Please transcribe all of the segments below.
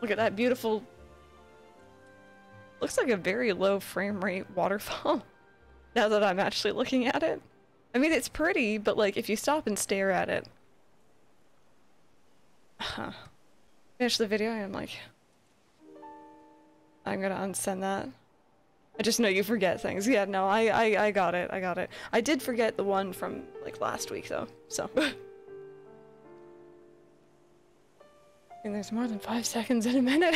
Look at that beautiful... Looks like a very low frame rate waterfall. Now that I'm actually looking at it. I mean, it's pretty, but like, if you stop and stare at it... Finish the video, I'm like... I'm gonna unsend that. I just know you forget things. Yeah, no, I got it, I got it. I did forget the one from, like, last week, though, so... And there's more than 5 seconds in a minute.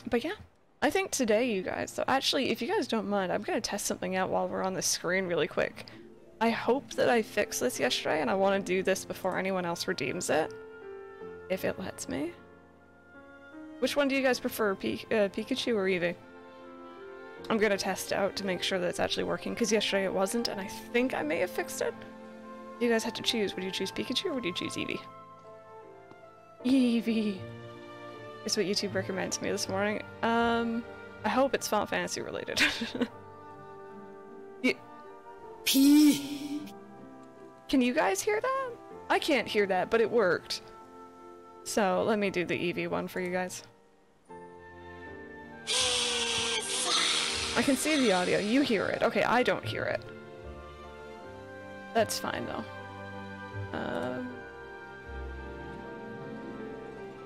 But yeah, I think today, you guys, so actually, if you guys don't mind, I'm gonna test something out while we're on the screen really quick. I hope that I fixed this yesterday, and I want to do this before anyone else redeems it. If it lets me. Which one do you guys prefer, Pikachu or Eevee? I'm gonna test out to make sure that it's actually working, because yesterday it wasn't, and I think I may have fixed it. You guys had to choose. Would you choose Pikachu or would you choose Eevee? Eevee! Is what YouTube recommended to me this morning. I hope it's Final Fantasy related. P. Can you guys hear that? I can't hear that, but it worked. So let me do the Eevee one for you guys. I can see the audio. You hear it. Okay, I don't hear it. That's fine though.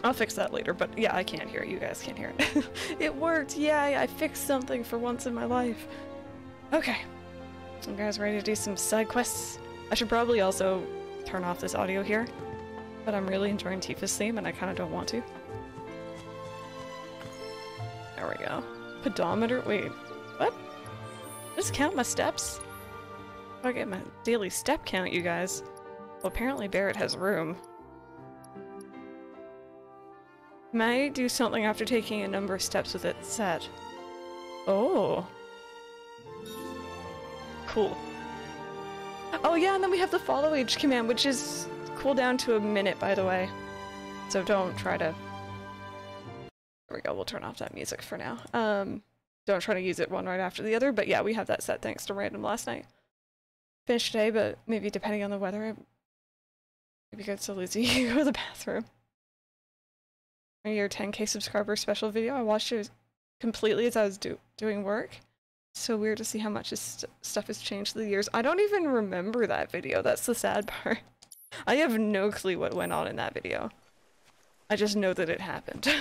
I'll fix that later, but yeah, I can't hear it. You guys can't hear it. It worked! Yay! I fixed something for once in my life. Okay. You guys ready to do some side quests? I should probably also turn off this audio here, but I'm really enjoying Tifa's theme and I kind of don't want to. There we go. Pedometer? Wait, what? Just count my steps? I get my daily step count, you guys. Well, apparently Barrett has room. May do something after taking a number of steps with it set. Oh. Cool. Oh yeah, and then we have the follow age command, which is cooldown to a minute, by the way. So don't try to... There we go, we'll turn off that music for now. Don't try to use it one right after the other, but yeah, we have that set thanks to random last night. Finished today, but maybe depending on the weather, maybe good so Lizzie you go to the bathroom. Your 10k subscriber special video, I watched it completely as I was doing work. So weird to see how much this stuff has changed through the years. I don't even remember that video, that's the sad part. I have no clue what went on in that video. I just know that it happened.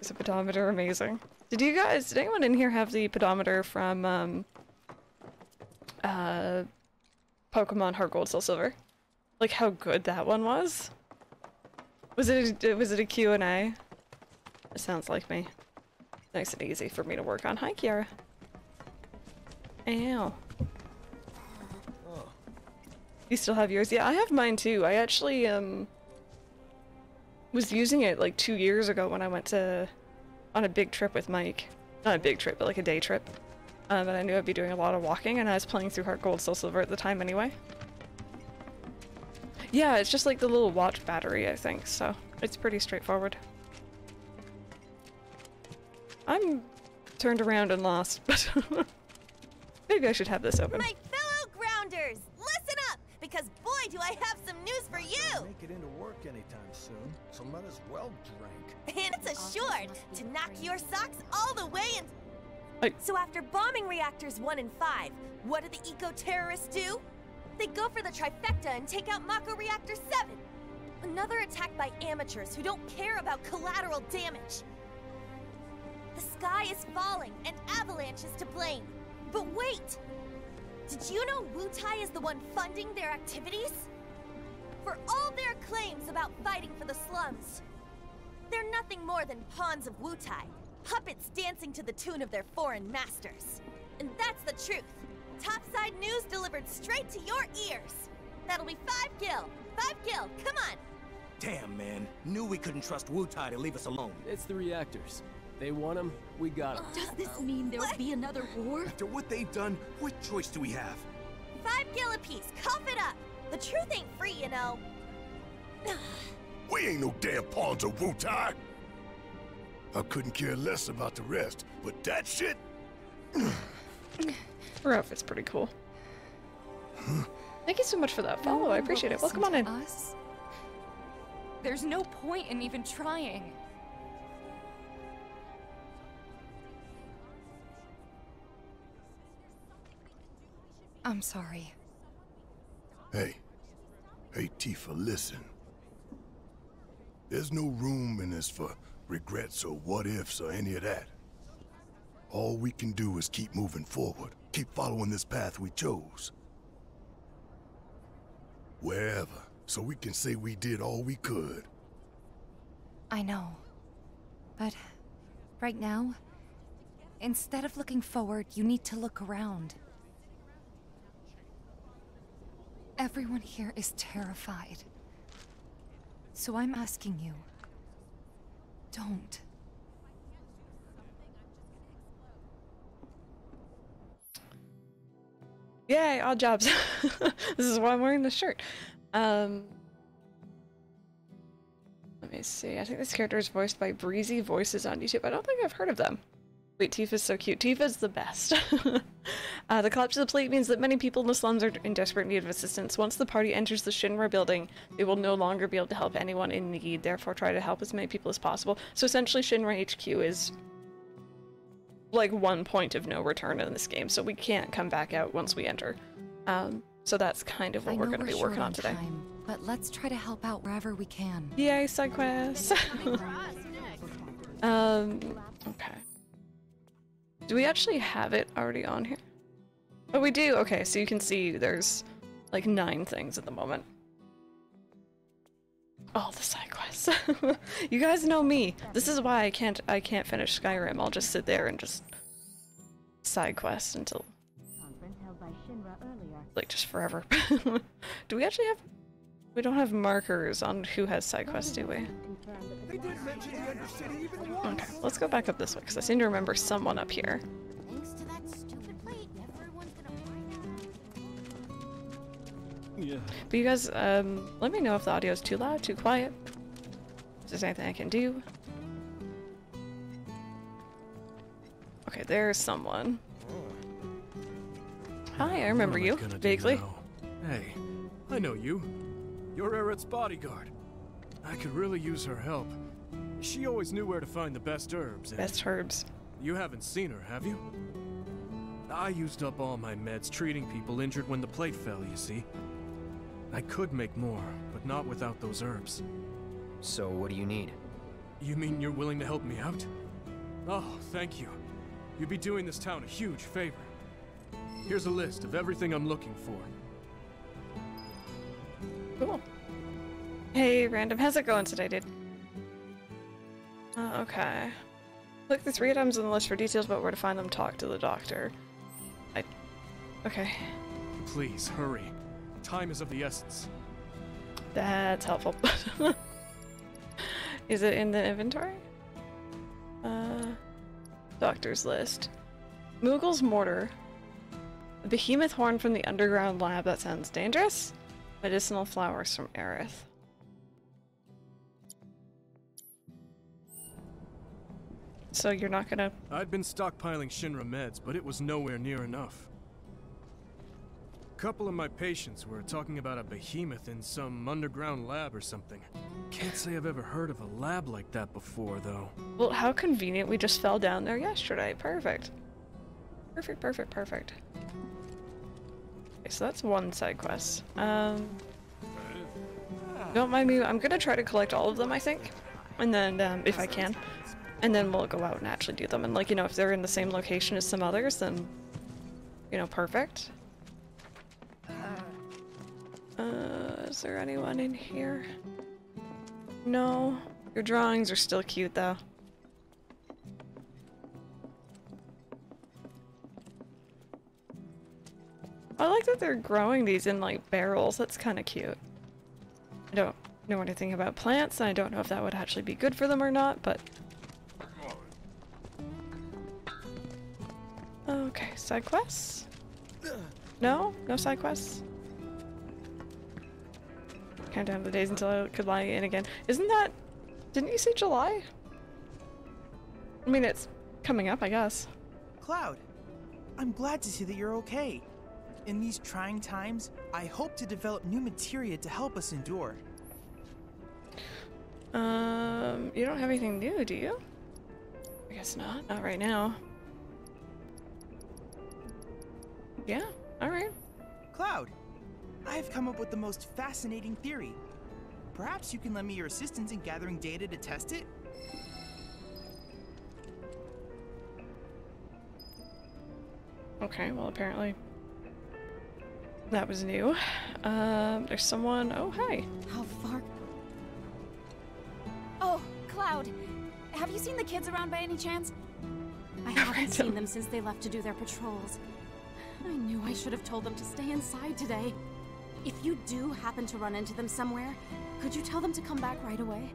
Is the pedometer amazing? Did anyone in here have the pedometer from, Pokemon Heart Gold Soul Silver? Like how good that one was? Was it a Q&A? It sounds like me. Nice and easy for me to work on. Hi, Kiara. Ow. You still have yours? Yeah, I have mine too. I actually, was using it like 2 years ago when I went on a big trip with Mike. Not a big trip, but like a day trip. And I knew I'd be doing a lot of walking, and I was playing through Heart Gold Soul Silver at the time anyway. Yeah, it's just like the little watch battery, I think, so it's pretty straightforward. I'm turned around and lost, but maybe I should have this open. My fellow grounders, listen up, because boy do I have some news for you! Make it into work anytime soon, so might as well drink. And it's assured to knock your socks all the way and... So after bombing reactors 1 and 5, what do the eco-terrorists do? They go for the trifecta and take out Mako Reactor 7! Another attack by amateurs who don't care about collateral damage. The sky is falling, and Avalanche is to blame. But wait! Did you know Wutai is the one funding their activities? For all their claims about fighting for the slums, they're nothing more than pawns of Wutai, puppets dancing to the tune of their foreign masters. And that's the truth. Topside news delivered straight to your ears. That'll be 5 gil. 5 gil, come on! Damn, man. Knew we couldn't trust Wutai to leave us alone. It's the reactors. They want them, we got them. Does this mean there'll be another war? After what they've done, what choice do we have? 5 gil apiece, cough it up. The truth ain't free, you know. We ain't no damn pawns of Wutai. I couldn't care less about the rest, but that shit... Her outfit's pretty cool. Thank you so much for that follow. I appreciate it. Welcome on in. Us? There's no point in even trying. I'm sorry. Hey, Tifa, listen. There's no room in this for regrets or what-ifs or any of that. All we can do is keep moving forward, keep following this path we chose. Wherever, so we can say we did all we could. I know. But right now, instead of looking forward, you need to look around. Everyone here is terrified. So I'm asking you, don't. Yay, odd jobs. This is why I'm wearing this shirt. Let me see. I think this character is voiced by Breezy Voices on YouTube. I don't think I've heard of them. Wait, Tifa's so cute. Tifa's the best. The collapse of the plate means that many people in the slums are in desperate need of assistance. Once the party enters the Shinra building, they will no longer be able to help anyone in need. Therefore, try to help as many people as possible. So essentially, Shinra HQ is like one point of no return in this game, so we can't come back out once we enter. So that's kind of what we're going to be working on today. But let's try to help out wherever we can. Yay, side quests. Okay. Do we actually have it already on here? Oh, we do. Okay, so you can see there's like 9 things at the moment. All the side quests. You guys know me. This is why I can't finish Skyrim. I'll just sit there and just side quest until like just forever. Do we actually have? We don't have markers on who has side quests, do we? Okay, let's go back up this way because I seem to remember someone up here. Thanks to that stupid plate, everyone's gonna find out. Yeah. But you guys, let me know if the audio is too loud, too quiet. If there's anything I can do. Okay, there's someone. Hi, I remember you, vaguely. Hey, I know you. You're Eret's bodyguard. I could really use her help. She always knew where to find the best herbs. Best herbs. You haven't seen her, have you? I used up all my meds treating people injured when the plate fell, you see. I could make more, but not without those herbs. So what do you need? You mean you're willing to help me out? Oh, thank you. You'd be doing this town a huge favor. Here's a list of everything I'm looking for. Cool. Hey, random. How's it going today, dude? Okay. Click the 3 items on the list for details about where to find them. Talk to the doctor. Okay. Please, hurry. Time is of the essence. That's helpful. Is it in the inventory? Doctor's list. Moogle's mortar. A behemoth horn from the underground lab. That sounds dangerous. Medicinal flowers from Aerith. So you're not gonna... I'd been stockpiling Shinra meds, but it was nowhere near enough. A couple of my patients were talking about a behemoth in some underground lab or something. Can't say I've ever heard of a lab like that before, though. Well, how convenient. We just fell down there yesterday. Perfect. Perfect, perfect, perfect. Okay, so that's one side quest. Don't mind me. I'm gonna try to collect all of them, I think. And then, if I can. And then we'll go out and actually do them. And, like, you know, if they're in the same location as some others, then, you know, perfect. Is there anyone in here? No. Your drawings are still cute, though. I like that they're growing these in, like, barrels. That's kind of cute. I don't know anything about plants, and I don't know if that would actually be good for them or not, but... Okay, side quests? No? No side quests? Count down the days until I could lie in again. Isn't that... Didn't you say July? I mean, it's coming up, I guess. Cloud, I'm glad to see that you're okay. In these trying times, I hope to develop new materia to help us endure. You don't have anything new, do you? I guess not. Not right now. Yeah, alright. Cloud, I have come up with the most fascinating theory. Perhaps you can lend me your assistance in gathering data to test it? Okay, well apparently that was new. There's someone. Oh, hi. How far? Oh, Cloud. Have you seen the kids around by any chance? I haven't seen them since they left to do their patrols. I knew I should have told them to stay inside today. If you do happen to run into them somewhere, could you tell them to come back right away?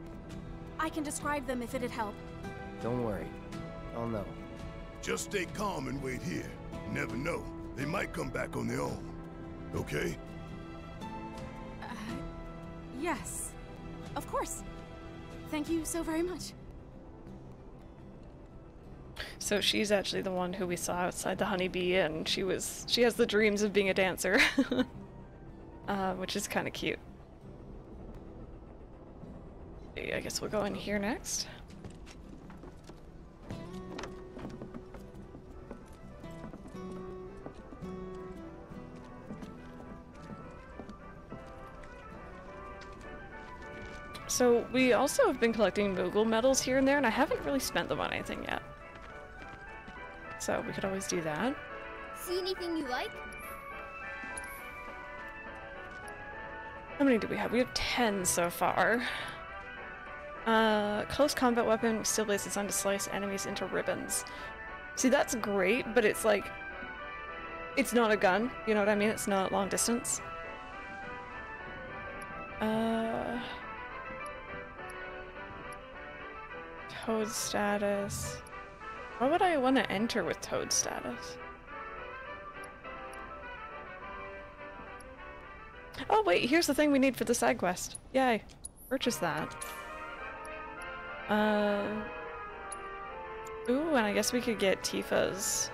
I can describe them if it'd help. Don't worry. I'll know. Just stay calm and wait here. You never know. They might come back on their own. Okay? Yes. Of course. Thank you so very much. So she's actually the one who we saw outside the honeybee, and she has the dreams of being a dancer. Which is kind of cute. I guess we'll go in here next. So we also have been collecting Moogle Metals here and there, and I haven't really spent them on anything yet. So we could always do that. See anything you like? How many do we have? We have 10 so far. Close combat weapon still lays designed to slice enemies into ribbons. See, that's great, but it's like, it's not a gun, you know what I mean? It's not long distance. Toad status. What would I want to enter with Toad status? Oh wait, here's the thing we need for the side quest. Yay. Purchase that. Ooh, and I guess we could get Tifa's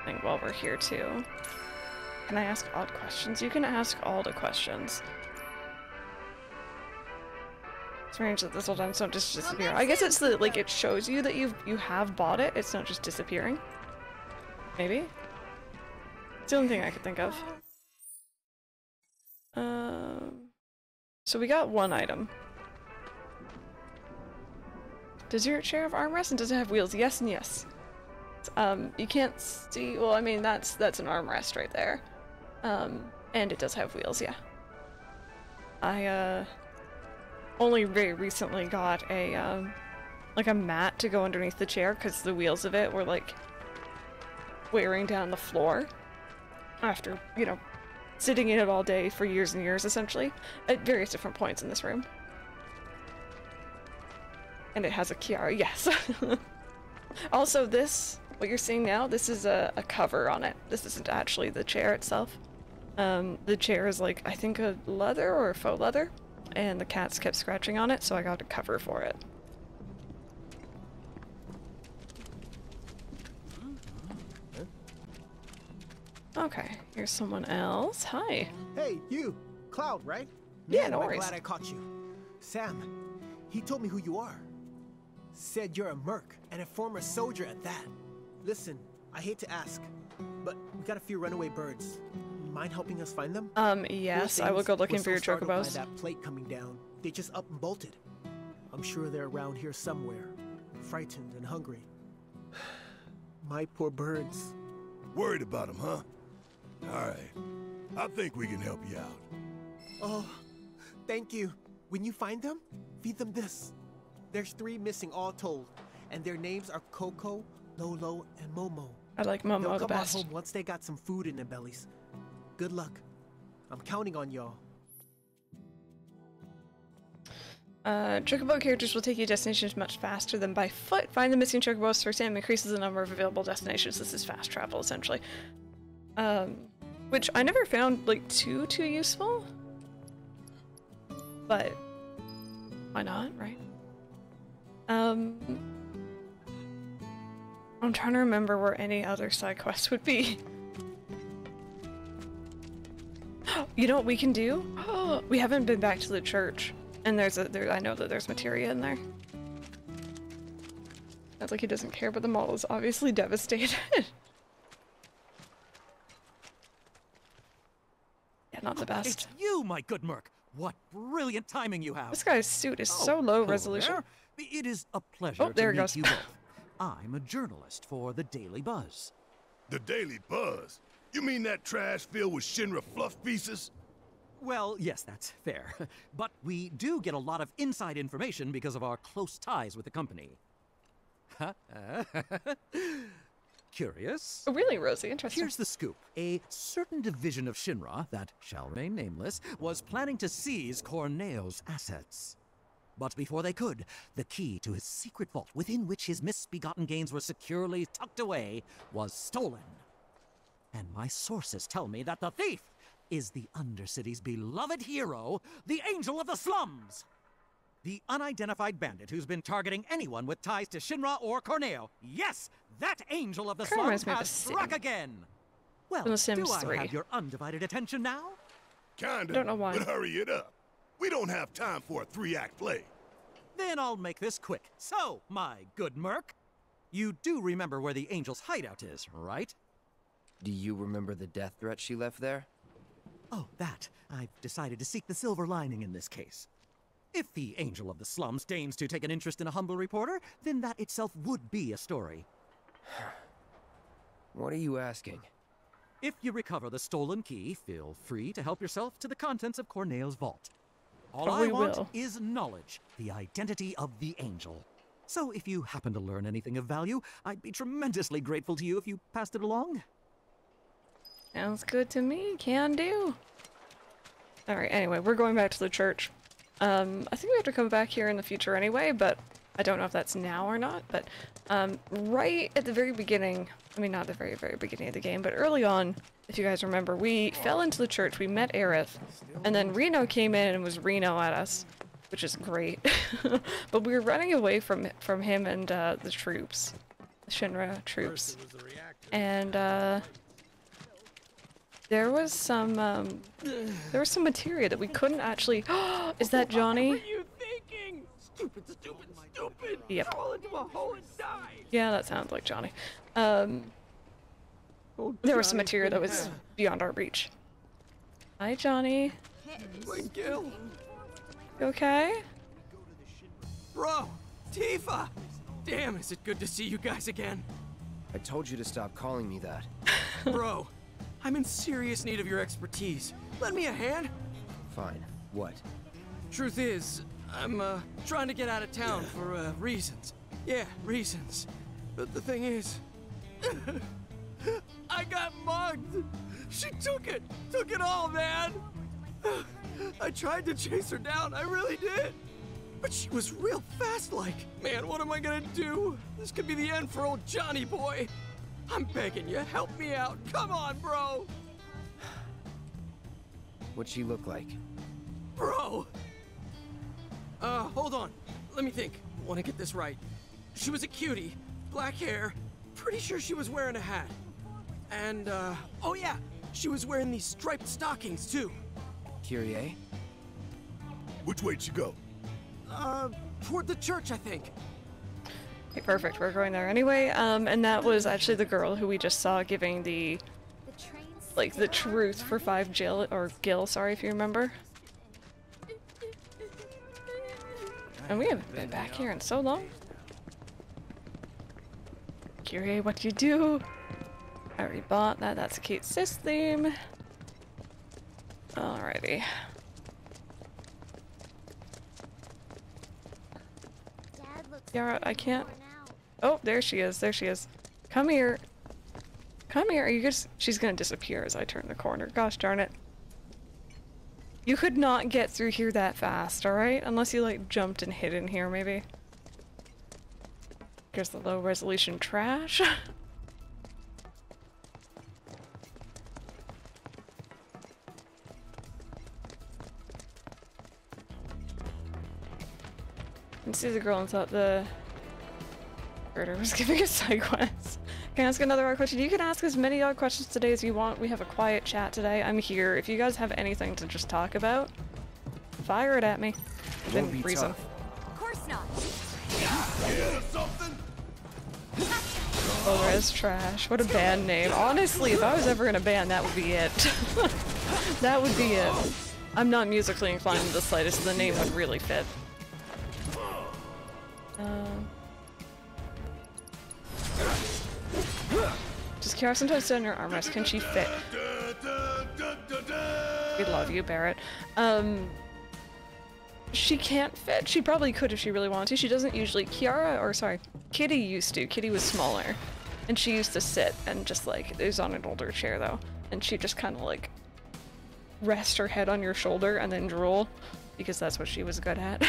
thing while we're here too. Can I ask odd questions? You can ask all the questions. It's arranged that this will done, so don't just disappear. I guess it's the, like, it shows you that you have bought it. It's not just disappearing. Maybe? It's the only thing I could think of. So we got one item. Does your chair have armrests and does it have wheels? Yes and yes. You can't see, well, I mean, that's an armrest right there. And it does have wheels, yeah. I, only very recently got a, like a mat to go underneath the chair because the wheels of it were, like, wearing down the floor after, you know, sitting in it all day for years and years, essentially, at various different points in this room. And it has a Kiara, yes. Also, this, what you're seeing now, this is a cover on it. This isn't actually the chair itself. The chair is like, I think a leather or a faux leather, and the cats kept scratching on it, so I got a cover for it. Okay, here's someone else. Hi. Hey, you! Cloud, right? Yeah, Man, no I'm worries. glad I caught you. Sam, he told me who you are. Said you're a merc, and a former soldier at that. Listen, I hate to ask, but we got a few runaway birds. Mind helping us find them? Yes, I will go looking for your chocobos. That plate coming down, they just up and bolted. I'm sure they're around here somewhere, frightened and hungry. My poor birds. Worried about them, huh? Alright. I think we can help you out. Oh, thank you. When you find them, feed them this. There's 3 missing all told, and their names are Coco, Lolo, and Momo. I like Momo They'll the come best. on home once they got some food in their bellies. Good luck. I'm counting on y'all. Chocobo characters will take you destinations much faster than by foot. Find the missing chocobos for Sam increases the number of available destinations. This is fast travel, essentially. Which I never found, like, too useful. But why not, right? I'm trying to remember where any other side quest would be. You know what we can do? Oh, we haven't been back to the church. And I know that there's materia in there. Sounds like he doesn't care, but the mall is obviously devastated. Yeah, not the best. It's you, my good merc. What brilliant timing you have. This guy's suit is so low resolution. There. It is a pleasure there to it meet goes. you both. I'm a journalist for the Daily Buzz. The Daily Buzz? You mean that trash filled with Shinra fluff pieces? Well, yes, that's fair. But we do get a lot of inside information because of our close ties with the company. Curious? Oh, really, Rosie? Interesting. Here's the scoop. A certain division of Shinra, that shall remain nameless, was planning to seize Corneo's assets. But before they could, the key to his secret vault, within which his misbegotten gains were securely tucked away, was stolen. And my sources tell me that the thief is the Undercity's beloved hero, the Angel of the Slums! The unidentified bandit who's been targeting anyone with ties to Shinra or Corneo. Yes, that Angel of the Slums has struck again! Well, do I have your undivided attention now? Kinda, don't know why. But hurry it up. We don't have time for a 3-act play. Then I'll make this quick. So, my good merc, you do remember where the Angel's hideout is, right? Do you remember the death threat she left there? Oh, that. I've decided to seek the silver lining in this case. If the Angel of the Slums deigns to take an interest in a humble reporter, then that itself would be a story. What are you asking? If you recover the stolen key, feel free to help yourself to the contents of Corneo's vault. All I want is knowledge, the identity of the Angel. So if you happen to learn anything of value, I'd be tremendously grateful to you if you passed it along. Sounds good to me. Can do. Alright, anyway, we're going back to the church. I think we have to come back here in the future anyway, but I don't know if that's now or not. But right at the very beginning, I mean not the very, very beginning of the game, but early on, if you guys remember, we fell into the church, we met Aerith, and then Reno came in and was Reno at us, which is great. But we were running away from him and the troops, the Shinra troops. And there was some materia that we couldn't actually. Is that Johnny? What were you thinking? Stupid, stupid, stupid. Yep. Fall into a hole and die. Yeah, that sounds like Johnny. There was some material that was beyond our reach. Hi, Johnny. Wait, Gil. You okay? Bro, Tifa. Damn, is it good to see you guys again. I told you to stop calling me that. Bro, I'm in serious need of your expertise. Lend me a hand. Fine. What? Truth is, I'm trying to get out of town for reasons. Yeah, reasons. But the thing is, I got mugged. She took it all, man. I tried to chase her down, I really did. But she was real fast like. Man, what am I gonna do? This could be the end for old Johnny boy. I'm begging you, help me out. Come on, bro. What'd she look like? Bro. Hold on. Let me think. Want to get this right. She was a cutie, black hair. Pretty sure she was wearing a hat. And, oh yeah, she was wearing these striped stockings, too. Kyrie? Which way'd she go? Toward the church, I think. Okay, perfect. We're going there anyway. And that was actually the girl who we just saw giving the truth for 5 Gil, sorry if you remember. And we haven't been back here in so long. Kyrie, what do you do? I already bought that. That's a cute sis theme. Alrighty. Yara, I can't. Oh, there she is. There she is. Come here. Come here. Are you just? She's gonna disappear as I turn the corner. Gosh darn it. You could not get through here that fast, alright? Unless you like jumped and hid in here, maybe. Here's the low resolution trash. And see the girl and thought the murder was giving a side quest. Can I ask another odd question? You can ask as many odd questions today as you want. We have a quiet chat today. I'm here. If you guys have anything to just talk about, fire it at me. I've been freezing. Of course not. Oh, Res Trash. What a band name. Honestly, if I was ever in a band, that would be it. That would be it. I'm not musically inclined in the slightest, so the name would really fit. Just Kiara sometimes sit on your armrest. Can she fit? We love you, Barrett. She can't fit. She probably could if she really wanted to. She doesn't usually. Kitty used to. Kitty was smaller. And she used to sit and just like, it was on an older chair though. And she'd just kind of like rest her head on your shoulder and then drool. Because that's what she was good at.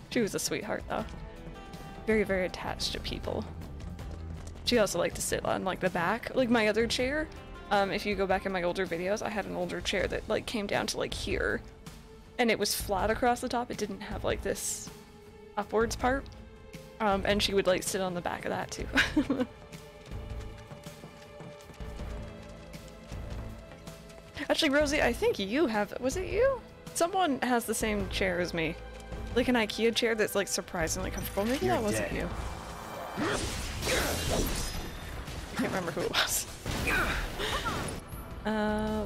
She was a sweetheart though. Very, very attached to people. She also liked to sit on like the back, like my other chair. If you go back in my older videos, I had an older chair that like came down to like here. And it was flat across the top. It didn't have like this upwards part. And she would like sit on the back of that too. Actually, Rosie, I think you have, was it you? Someone has the same chair as me. Like an IKEA chair that's like surprisingly comfortable. Maybe that wasn't you. I can't remember who it was. I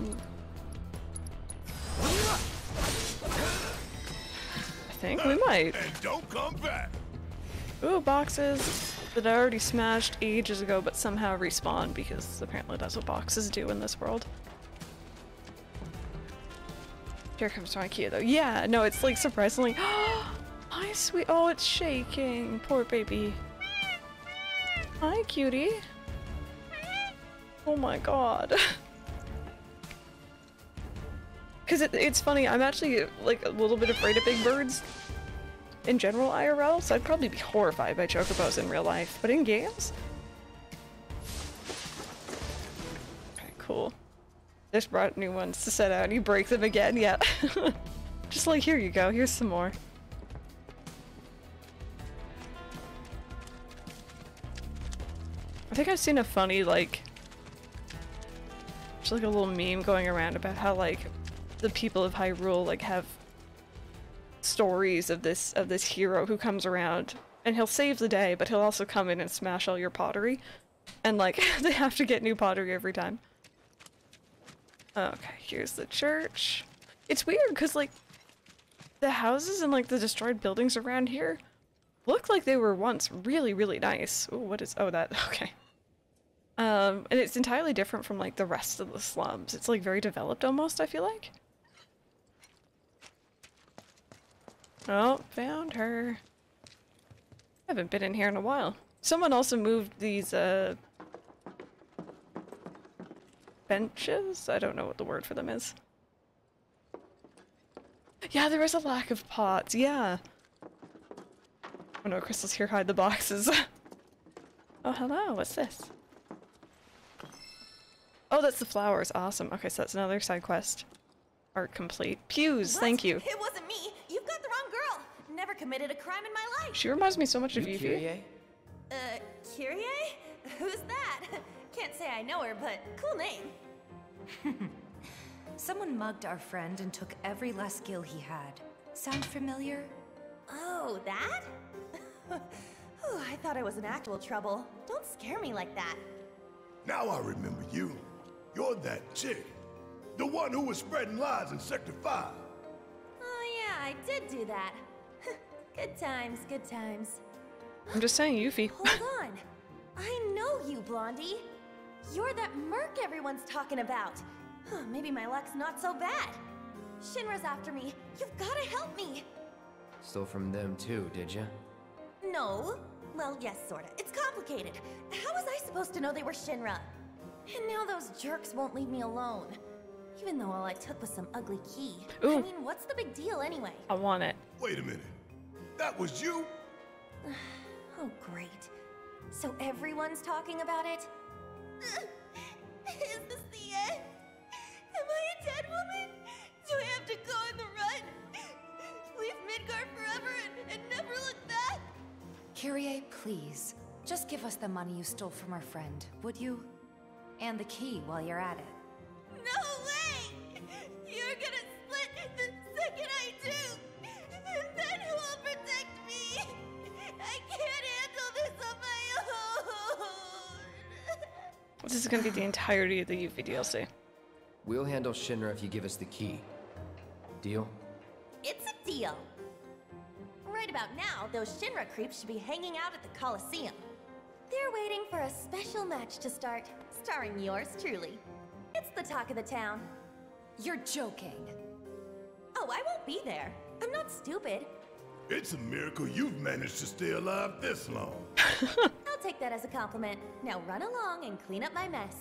think we might. And don't come back. Ooh, boxes that I already smashed ages ago but somehow respawn because apparently that's what boxes do in this world. Here comes from IKEA though. Yeah, no, it's like surprisingly. Hi, sweet. Oh, it's shaking. Poor baby. Hi, cutie. Oh my god. Because it's funny, I'm actually like a little bit afraid of big birds in general IRL, so I'd probably be horrified by chocobos in real life, but in games? Okay, cool. Just brought new ones to set out and you break them again, yeah. Just like, here you go, here's some more. I think I've seen a funny, like, just like a little meme going around about how, like, the people of Hyrule, like, have stories of this hero who comes around and he'll save the day, but he'll also come in and smash all your pottery. And, like, they have to get new pottery every time. Okay, here's the church. It's weird, because, like, the houses and, like, the destroyed buildings around here look like they were once really, really nice. Ooh, what is- oh, that- okay. And it's entirely different from, like, the rest of the slums. It's, like, very developed almost, I feel like. Oh, found her. I haven't been in here in a while. Someone also moved these, benches? I don't know what the word for them is. Yeah, there is a lack of pots, yeah. Oh no, Crystal's here, hide the boxes. Oh, hello, what's this? Oh, that's the flowers, awesome. Okay, so that's another side quest. Art complete. Pews, thank you. It wasn't me. You've got the wrong girl. Never committed a crime in my life. She reminds me so much of you. Kyrie? Kyrie? Who's that? Can't say I know her, but cool name. Someone mugged our friend and took every last gil he had. Sound familiar? Oh, that? Oh, I thought I was in actual trouble. Don't scare me like that. Now I remember you. You're that chick. The one who was spreading lies in Sector 5. Oh yeah, I did do that. Good times, good times. I'm just saying, Yuffie. Hold on. I know you, Blondie. You're that merc everyone's talking about. Maybe my luck's not so bad. Shinra's after me. You've gotta help me. Stole from them too, did you? No. Well, yes, sorta. It's complicated. How was I supposed to know they were Shinra? And now those jerks won't leave me alone. Even though all I took was some ugly key. Ooh. I mean, what's the big deal anyway? I want it. Wait a minute. That was you? Oh, great. So everyone's talking about it? Is this the end? Am I a dead woman? Do I have to go on the run? Leave Midgard forever and never look back? Kyrie, please. Just give us the money you stole from our friend, would you? And the key while you're at it. No way! You're gonna split the second I do! And then who will protect me? I can't handle this on my own! This is gonna be the entirety of the UV DLC. We'll handle Shinra if you give us the key. Deal? It's a deal! Right about now, those Shinra creeps should be hanging out at the Coliseum. They're waiting for a special match to start, starring yours truly. It's the talk of the town. You're joking. Oh, I won't be there. I'm not stupid. It's a miracle you've managed to stay alive this long. I'll take that as a compliment. Now run along and clean up my mess.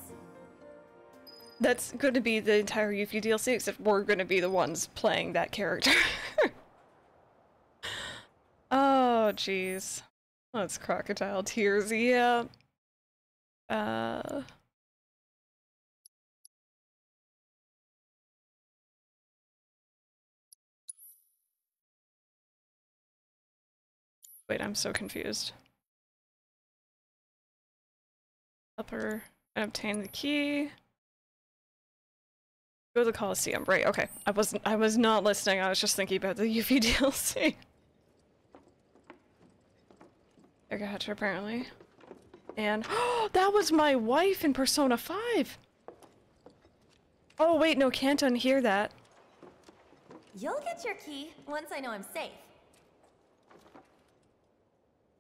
That's going to be the entire Yuffie DLC, except we're going to be the ones playing that character. Oh, jeez. That's crocodile tears, yeah. Wait, I'm so confused. Help her and obtain the key. Go to the Coliseum. Right, okay. I was not listening, I was just thinking about the Yuffie DLC. Mega Hatcher, apparently. And that was my wife in Persona 5! Oh wait, no, can't unhear that. You'll get your key once I know I'm safe.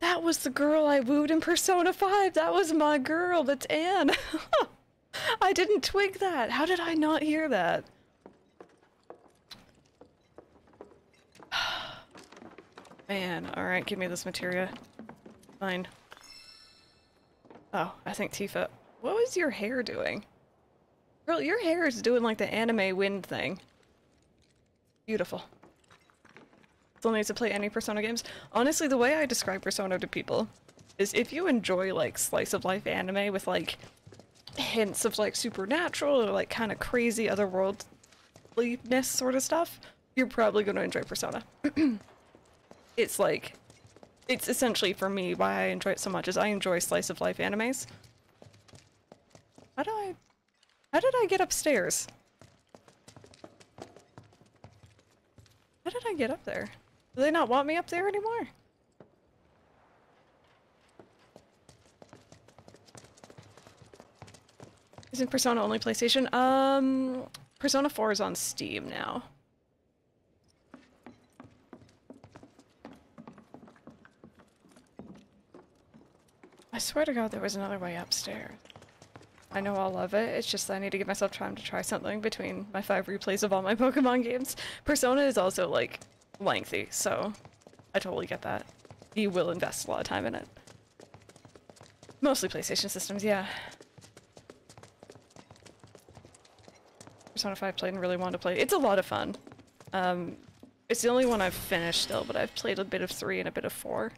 That was the girl I wooed in Persona 5! That was my girl, that's Anne! I didn't twig that! How did I not hear that? Man, alright, give me this materia. Fine. Oh, I think Tifa. What was your hair doing? Girl, your hair is doing like the anime wind thing. Beautiful. Still needs to play any Persona games. Honestly, the way I describe Persona to people is if you enjoy like slice of life anime with like hints of like supernatural or like kind of crazy otherworldliness sort of stuff, you're probably going to enjoy Persona. It's like, it's essentially for me why I enjoy it so much is I enjoy slice of life animes. How did I get upstairs? How did I get up there? Do they not want me up there anymore? Isn't Persona only PlayStation? Persona 4 is on Steam now. I swear to God there was another way upstairs. I know I'll love it, it's just that I need to give myself time to try something between my 5 replays of all my Pokemon games. Persona is also, like, lengthy, so I totally get that. You will invest a lot of time in it. Mostly PlayStation systems, yeah. Persona 5 played and really wanted to play. It's a lot of fun. It's the only one I've finished still, but I've played a bit of 3 and a bit of 4.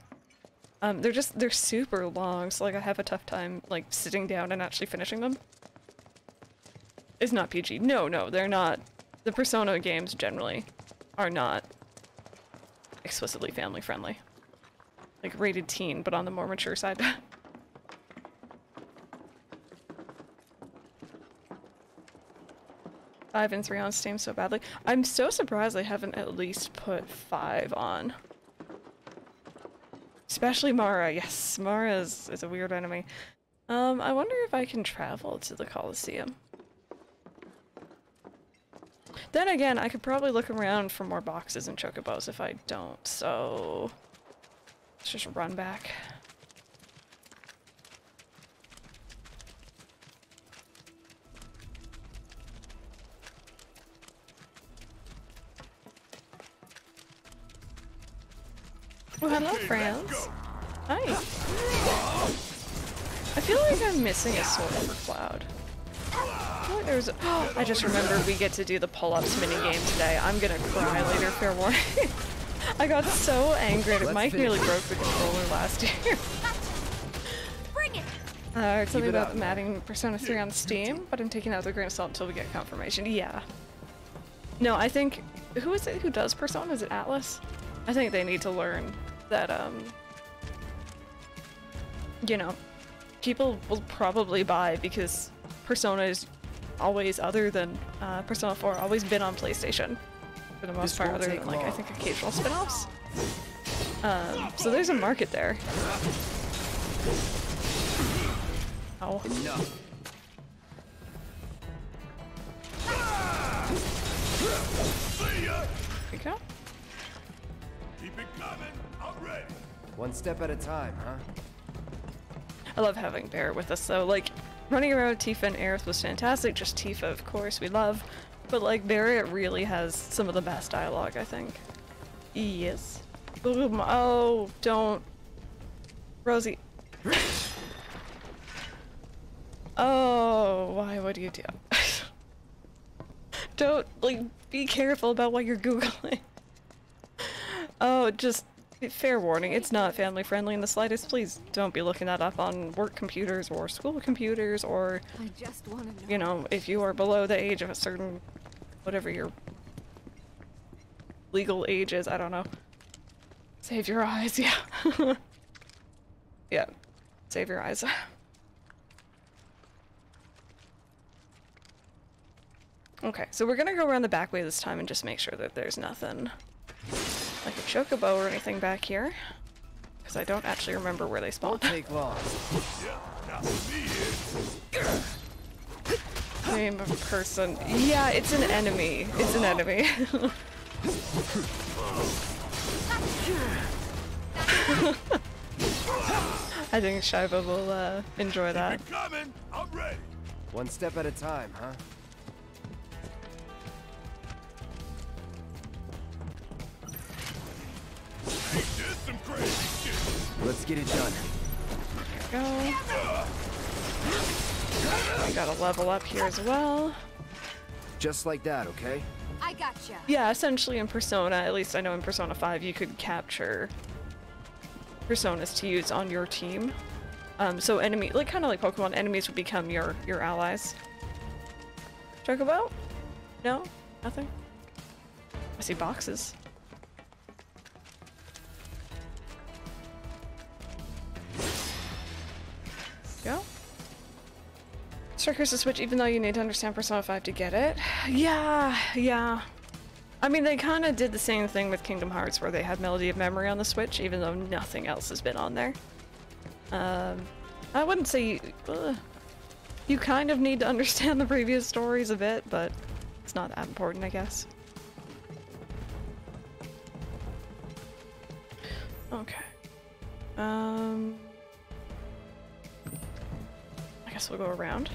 They're super long, so like I have a tough time like sitting down and actually finishing them. It's not PG. No, they're not. The Persona games generally are not explicitly family friendly. Like rated teen, but on the more mature side. 5 and 3 on Steam so badly. I'm so surprised they haven't at least put 5 on. Especially Mara. Yes, Mara is a weird enemy. I wonder if I can travel to the Coliseum. Then again, I could probably look around for more boxes and chocobos if I don't, so let's just run back. Oh, hello, friends. Hi. I feel like I'm missing a Sword for Cloud. I feel like there's a I just remembered we get to do the pull-ups minigame today. I'm gonna cry later, fair warning. I got so angry at Mike nearly broke the controller last year. Bring it! It's something about them adding Persona 3 on Steam, but I'm taking that with a grain of salt until we get confirmation. Yeah. No, I think... Who is it who does Persona? Is it Atlas? I think they need to learn that, you know, people will probably buy because Persona is always, other than Persona 4, always been on PlayStation for the most part, other than like I think occasional spin-offs. So there's a market there. Oh. Enough. There we go. Keep it coming. I'm ready. One step at a time, huh? I love having Barrett with us though. Like, running around with Tifa and Aerith was fantastic. Just Tifa, of course, we love. But like, Barrett really has some of the best dialogue, I think. Yes. Boom. Oh, don't. Rosie. Oh, why would you do? Don't, like, be careful about what you're Googling. Oh, just, fair warning, it's not family friendly in the slightest. Please don't be looking that up on work computers or school computers, or, I just want to know. you know, if you are below the age of a certain, whatever your legal age is, I don't know. Save your eyes, yeah. Yeah, save your eyes. Okay, so we're gonna go around the back way this time and just make sure that there's nothing like a chocobo or anything back here, because I don't actually remember where they spawn. Won't take long. Name of a person. Yeah, it's an enemy. It's an enemy. I think Shiva will enjoy that. Keep it coming. I'm ready. One step at a time, huh? Some crazy shit. Let's get it done. There we go. We gotta level up here as well. Just like that, okay? I gotcha. Yeah, essentially in Persona, at least I know in Persona 5, you could capture personas to use on your team. So enemy, like kind of like Pokemon, enemies would become your allies. Chocobo? No? Nothing? I see boxes. Go. Strikers to switch even though you need to understand Persona 5 to get it. Yeah. I mean, they kind of did the same thing with Kingdom Hearts where they had Melody of Memory on the Switch even though nothing else has been on there. I wouldn't say you kind of need to understand the previous stories a bit, but it's not that important, I guess. Okay. I guess we'll go around.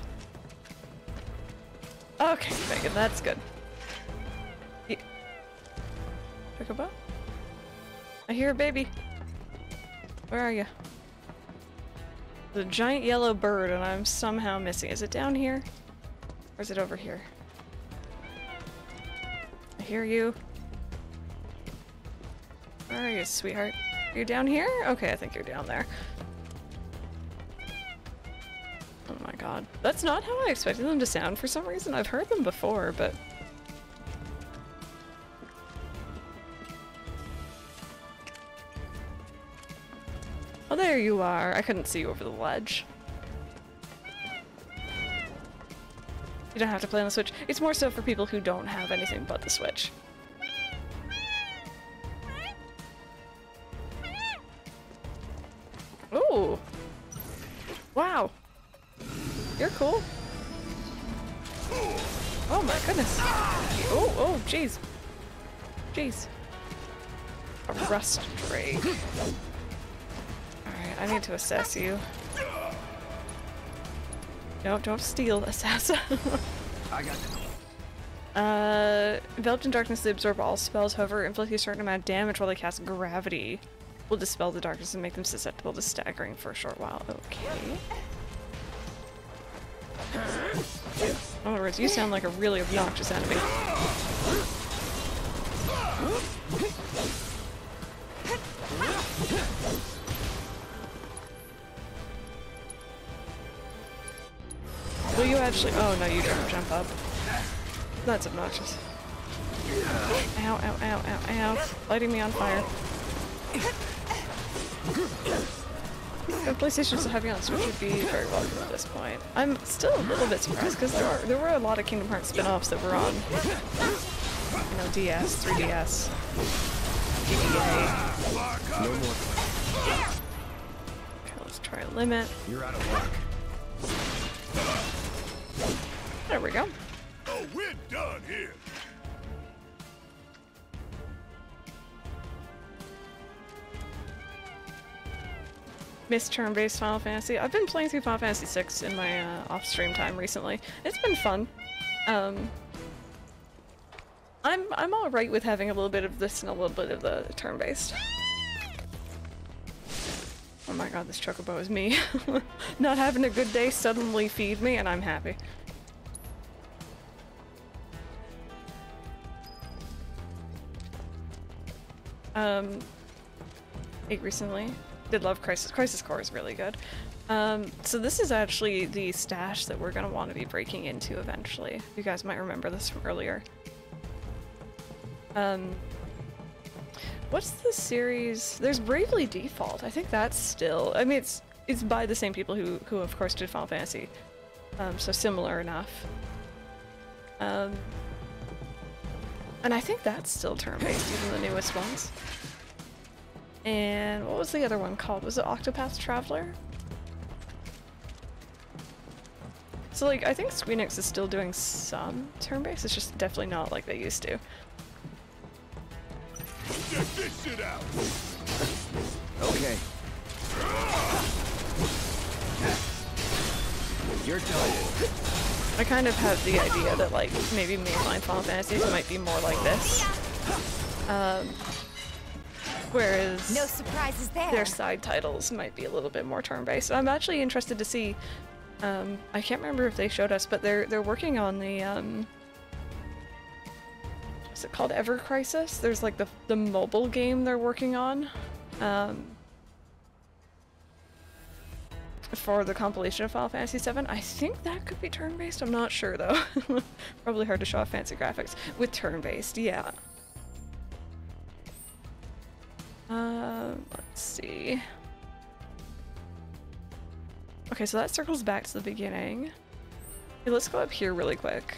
Okay, Megan, that's good. Yeah. Chocobo? I hear a baby. Where are you? There's a giant yellow bird and I'm somehow missing. Is it down here? Or is it over here? I hear you. Where are you, sweetheart? You're down here? Okay, I think you're down there. Oh my god. That's not how I expected them to sound for some reason. I've heard them before, but... Oh, there you are. I couldn't see you over the ledge. You don't have to play on the Switch. It's more so for people who don't have anything but the Switch. Ooh! Wow! You're cool. Oh my goodness. Oh, jeez. Jeez. A rust drake. Alright, I need to assess you. No, don't steal, assassin. I got it. Enveloped in darkness, they absorb all spells, however, inflict a certain amount of damage while they cast gravity. Will dispel the darkness and make them susceptible to staggering for a short while. Okay. In other words, you sound like a really obnoxious enemy. Will you actually— oh no, you don't jump up. That's obnoxious. Ow, ow, ow, ow, ow. Lighting me on fire. PlayStation still having on Switch would be very welcome at this point. I'm still a little bit surprised because there were a lot of Kingdom Hearts spin-offs that were on, you know, DS, 3DS, GBA. No more. Okay, let's try a limit. You're out of luck. There we go. Oh, we're done here. Missed turn-based Final Fantasy. I've been playing through Final Fantasy VI in my off-stream time recently. It's been fun. I'm all right with having a little bit of this and a little bit of the turn-based. Oh my god, this chocobo is me. Not having a good day, suddenly feed me, and I'm happy. Ate recently. Did love Crisis. Crisis Core is really good. So this is actually the stash that we're gonna want to be breaking into eventually. You guys might remember this from earlier. What's the series? There's Bravely Default. I think that's still. I mean, it's by the same people who of course did Final Fantasy. So similar enough. And I think that's still turn-based, even the newest ones. And what was the other one called? Was it Octopath Traveler? So like, I think Squeenix is still doing some turn-based, it's just definitely not like they used to. Check this shit out. Okay. You're done. I kind of have the idea that like, maybe mainline Final Fantasies might be more like this. Whereas no surprises there. Their side titles might be a little bit more turn-based. I'm actually interested to see, I can't remember if they showed us, but they're working on the, is it called Ever Crisis? There's like the mobile game they're working on, for the compilation of Final Fantasy VII. I think that could be turn-based, I'm not sure though. Probably hard to show off fancy graphics. With turn-based, yeah. Let's see. Okay, so that circles back to the beginning. Okay, let's go up here really quick.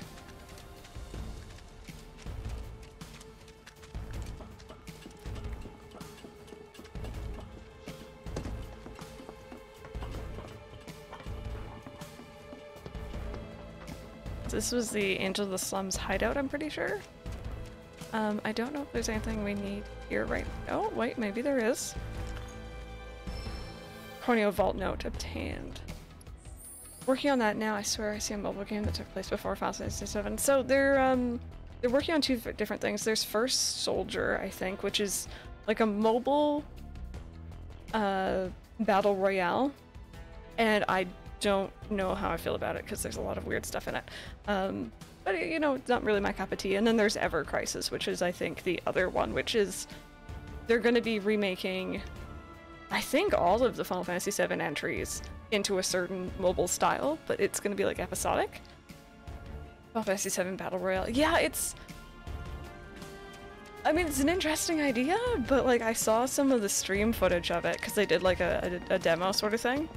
This was the Angel of the Slums hideout, I'm pretty sure. I don't know if there's anything we need here right now. Oh, wait, maybe there is. Corneo Vault Note obtained. Working on that now. I swear I see a mobile game that took place before Final Fantasy VII. So they're working on two different things. There's First Soldier, I think, which is like a mobile battle royale, and I don't know how I feel about it because there's a lot of weird stuff in it. But you know, it's not really my cup of tea. And then there's Ever Crisis, which is I think the other one, which is they're going to be remaking, I think, all of the Final Fantasy VII entries into a certain mobile style, but it's going to be like episodic. Final Fantasy VII Battle Royale. Yeah, I mean, it's an interesting idea, but like I saw some of the stream footage of it because they did like a demo sort of thing.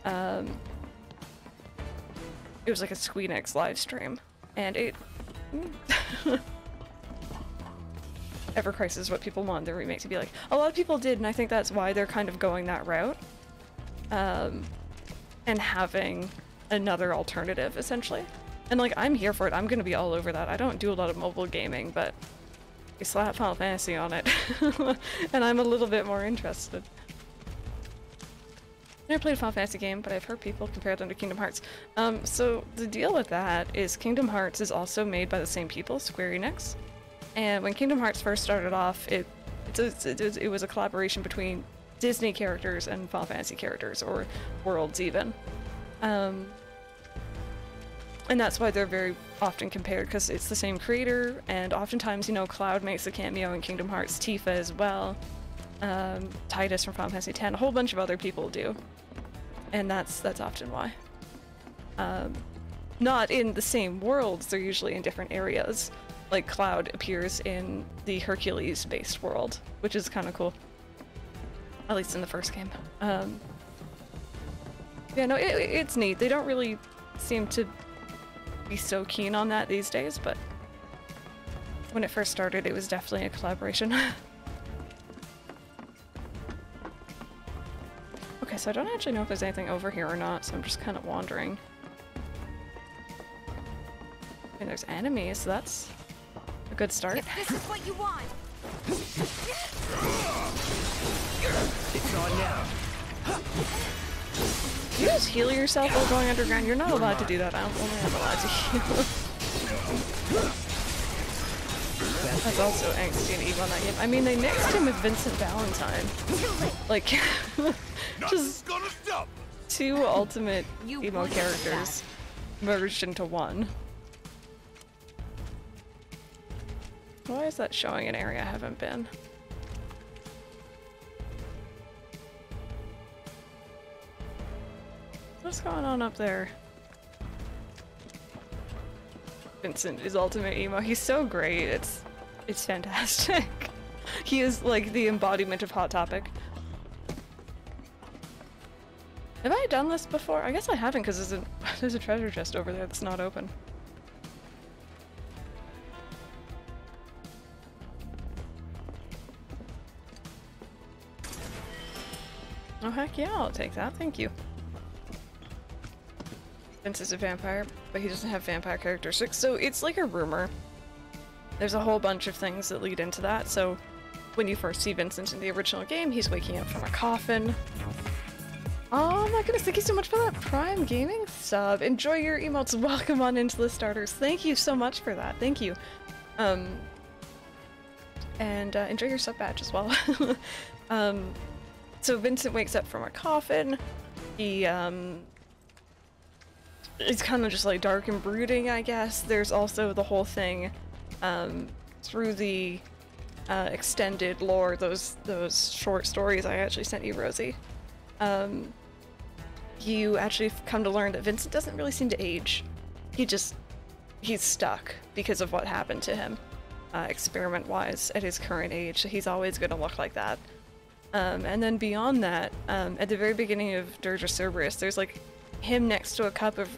It was like a Squeenix live stream, and it Ever Crisis is what people want their remake to be like. A lot of people did, and I think that's why they're kind of going that route, and having another alternative essentially. And like, I'm here for it. I'm gonna be all over that. I don't do a lot of mobile gaming, but you slap Final Fantasy on it, and I'm a little bit more interested. Never played a Final Fantasy game, but I've heard people compare them to Kingdom Hearts. So the deal with that is Kingdom Hearts is also made by the same people, Square Enix. And when Kingdom Hearts first started off, it was a collaboration between Disney characters and Final Fantasy characters, or worlds even. And that's why they're very often compared, because it's the same creator, and oftentimes, you know, Cloud makes a cameo in Kingdom Hearts, Tifa as well. Titus from Final Fantasy X, a whole bunch of other people do. And that's often why. Not in the same worlds, they're usually in different areas. Like Cloud appears in the Hercules-based world, which is kind of cool. At least in the first game. Yeah, no, it's neat. They don't really seem to be so keen on that these days, but when it first started, it was definitely a collaboration. Okay, so I don't actually know if there's anything over here or not, so I'm just kind of wandering. I mean, there's enemies, so that's a good start. If this is what you want. It's on now. You just heal yourself while going underground. You're not allowed to do that. I'm only allowed to heal. That's also angsty and evil in that game. I mean, they mixed him with Vincent Valentine. Like, just two ultimate emo characters merged into one. Why is that showing an area I haven't been? What's going on up there? Vincent is ultimate emo. He's so great. It's fantastic. He is like the embodiment of Hot Topic. Have I done this before? I guess I haven't because there's a treasure chest over there that's not open. Oh heck yeah, I'll take that, thank you. Vince is a vampire, but he doesn't have vampire characteristics, so it's like a rumor. There's a whole bunch of things that lead into that, so when you first see Vincent in the original game, he's waking up from a coffin. Oh my goodness, thank you so much for that Prime Gaming sub. Enjoy your emotes, welcome on into the starters. Thank you so much for that, thank you. And enjoy your sub badge as well. So Vincent wakes up from a coffin. He, it's kind of just like dark and brooding, I guess. There's also the whole thing, through the extended lore, those short stories I actually sent you, Rosie. You actually come to learn that Vincent doesn't really seem to age. He's stuck because of what happened to him, experiment-wise, at his current age. So he's always going to look like that. And then beyond that, at the very beginning of Dirge of Cerberus, there's like him next to a cup of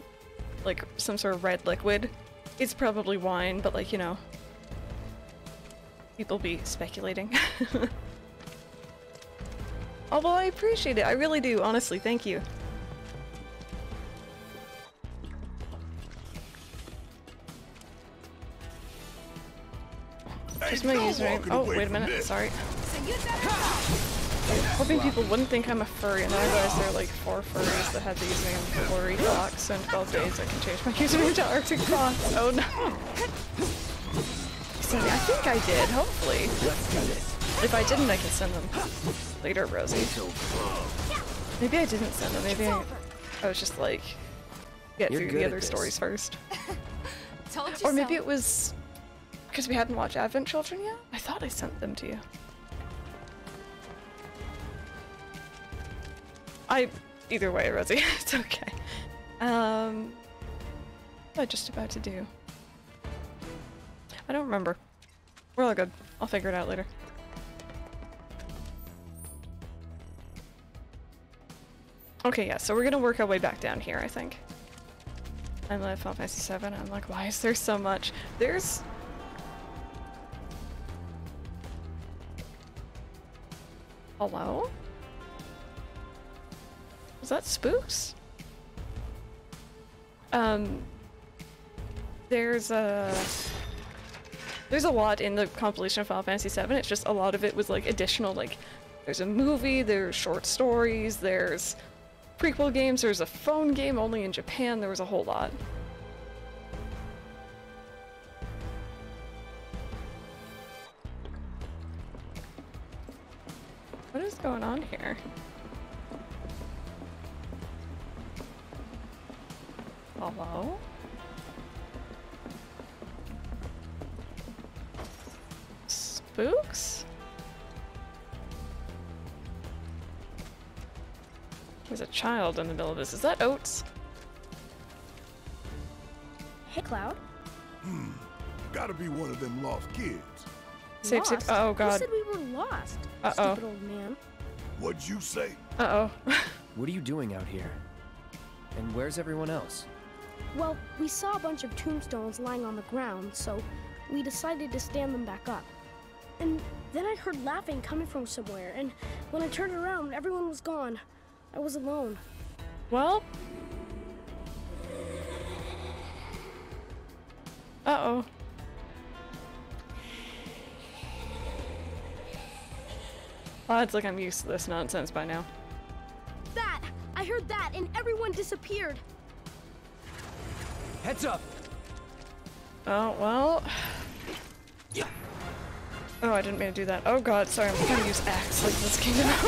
like some sort of red liquid. It's probably wine, but like, you know, people be speculating. Although I appreciate it, I really do, honestly, thank you. Just my username. Oh, wait a minute, sorry. Hoping people wouldn't think I'm a furry, and then I realized there are like 4 furries that had the username Furry Fox, so in 12 days I can change my username to Arctic Fox. Oh no. So I think I did, hopefully. If I didn't, I can send them later, Rosie. Maybe I didn't send them, maybe I was just like, get through the other stories first. Or maybe it was because we hadn't watched Advent Children yet? I thought I sent them to you. Either way, Rosie, it's okay. What am I just about to do? I don't remember. We're all good. I'll figure it out later. Okay, yeah, so we're gonna work our way back down here, I think. I'm at Final Fantasy VII, I'm like, why is there so much? There's... Hello? Was that spooks? There's a lot in the compilation of Final Fantasy VII. It's just a lot of it was like additional, like there's a movie, there's short stories, there's prequel games, there's a phone game only in Japan, there was a whole lot. What is going on here? Hello? Spooks? There's a child in the middle of this. Is that Oates? Hey, Cloud. Gotta be one of them lost kids. Lost? Oh god. Who said we were lost? Uh-oh. Stupid old man. What'd you say? Uh-oh. What are you doing out here? And where's everyone else? Well, we saw a bunch of tombstones lying on the ground, so we decided to stand them back up. And then I heard laughing coming from somewhere, and when I turned around, everyone was gone. I was alone. Well... Uh-oh. Well, it's like I'm used to this nonsense by now. That! I heard that, and everyone disappeared. Heads up! Oh, well... Oh, I didn't mean to do that. Oh god, sorry, I'm trying to use axe like this came out.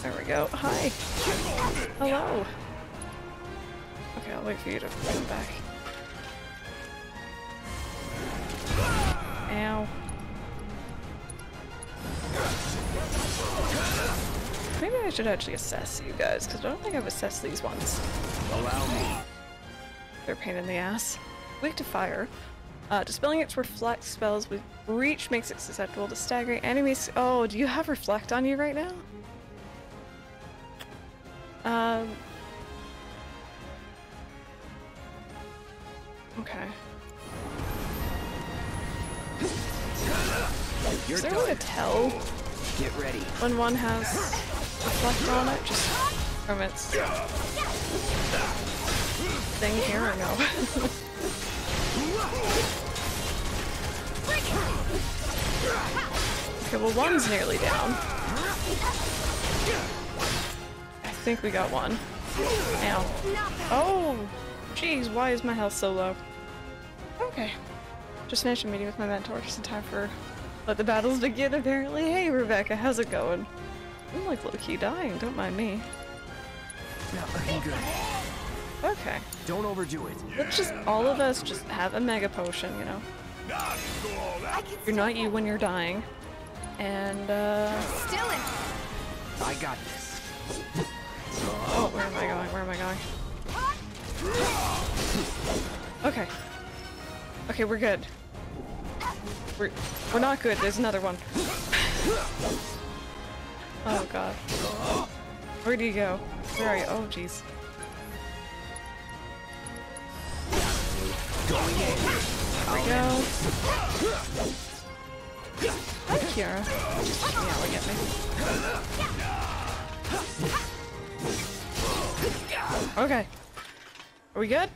There we go. Hi! Hello! Okay, I'll wait for you to come back. Ow. Maybe I should actually assess you guys, because I don't think I've assessed these ones. Allow me. They're a pain in the ass. Weak to fire. Dispelling its reflect spells with reach makes it susceptible to staggering enemies. Oh, do you have reflect on you right now? Okay. Is there a way to tell Get ready. when one has reflect on it? Just from its thing here or no? Okay, well one's nearly down. I think we got one. Ow. Oh! Jeez, why is my health so low? Okay. Just finished a meeting with my mentor, just in time for let the battles begin apparently. Hey Rebecca, how's it going? I'm like low-key dying, don't mind me. Not looking good. Okay. Don't overdo it. Let's just, all of us just have a mega potion, you know? You're not you when you're dying. And, Still in. I got this. oh, where am I going? Where am I going? Okay. Okay, we're good. We're not good. There's another one. Oh god. Where do you go? Where are you? Oh jeez. There we go. Hi, Kiara. Just yelling at me. Okay. Are we good?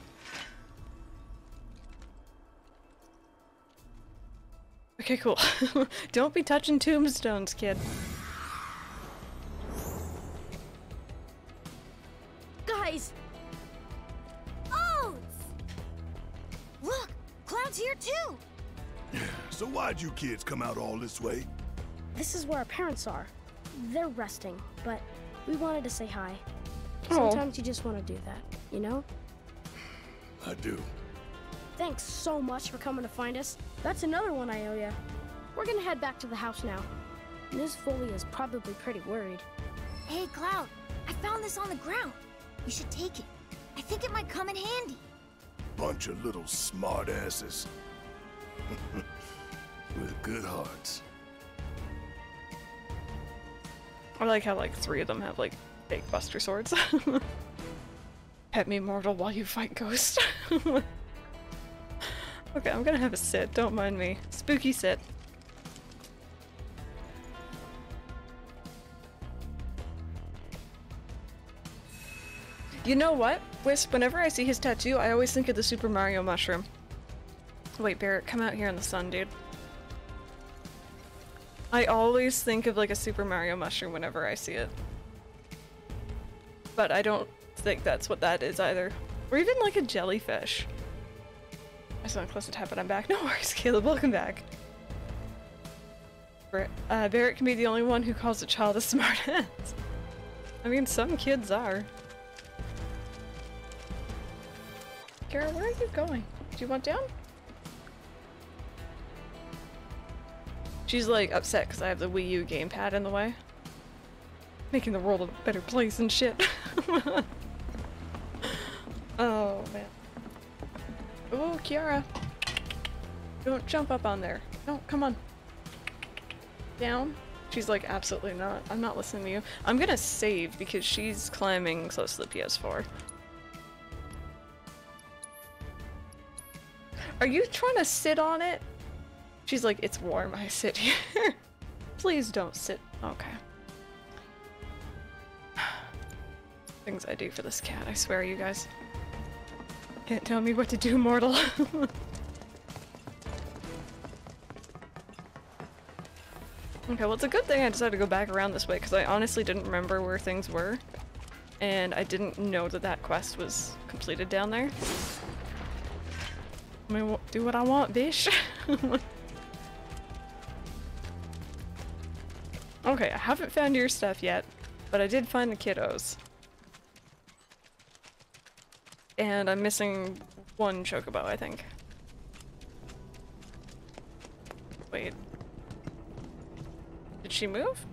Okay, cool. Don't be touching tombstones, kid. Guys! Oats! Look! Cloud's here too! So why'd you kids come out all this way? This is where our parents are. They're resting, but we wanted to say hi. Oh. Sometimes you just want to do that, you know? I do. Thanks so much for coming to find us. That's another one I owe ya. We're gonna head back to the house now. Ms. Foley is probably pretty worried. Hey, Cloud. I found this on the ground. You should take it. I think it might come in handy. Bunch of little smartasses. With good hearts. I like how like 3 of them have like fake buster swords. Pet me mortal while you fight ghosts. Okay, I'm gonna have a sit, don't mind me. Spooky sit. You know what, Wisp, whenever I see his tattoo, I always think of the Super Mario mushroom. Wait, Barrett, come out here in the sun, dude. I always think of like a Super Mario mushroom whenever I see it. But I don't think that's what that is either. Or even like a jellyfish. I just want to close the tab, but I'm back. No worries, Caleb, welcome back. Barrett can be the only one who calls a child a smartass. I mean, some kids are. Kara, where are you going? Do you want down? She's like upset because I have the Wii U gamepad in the way. Making the world a better place and shit. Oh man. Oh, Kiara. Don't jump up on there. No, come on. Down. She's like, absolutely not. I'm not listening to you. I'm gonna save because she's climbing close to the PS4. Are you trying to sit on it? She's like, it's warm, I sit here. Please don't sit. Okay. Things I do for this cat, I swear, you guys. Can't tell me what to do, mortal. Okay, well, it's a good thing I decided to go back around this way, because I honestly didn't remember where things were. And I didn't know that that quest was completed down there. I mean, do what I want, bish. Okay, I haven't found your stuff yet, but I did find the kiddos. And I'm missing one chocobo, I think. Wait. Did she move?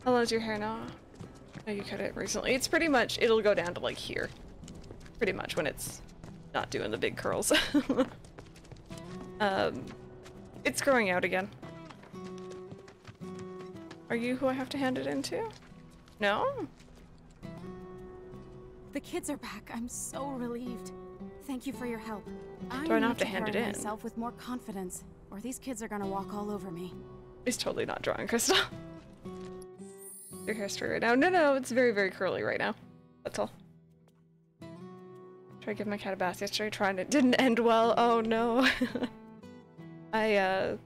How long is your hair now? Oh, you cut it recently. It's pretty much, it'll go down to like here. Pretty much when it's not doing the big curls. It's growing out again. Are you who I have to hand it into? No? The kids are back. I'm so relieved. Thank you for your help. Do I not have to hand it in? Myself with more confidence, or these kids are gonna walk all over me. He's totally not drawing, Crystal. Your hair's straight right now. No, it's very, very curly right now. That's all. Tried to give my cat a bath yesterday, trying it didn't end well. Oh no. I had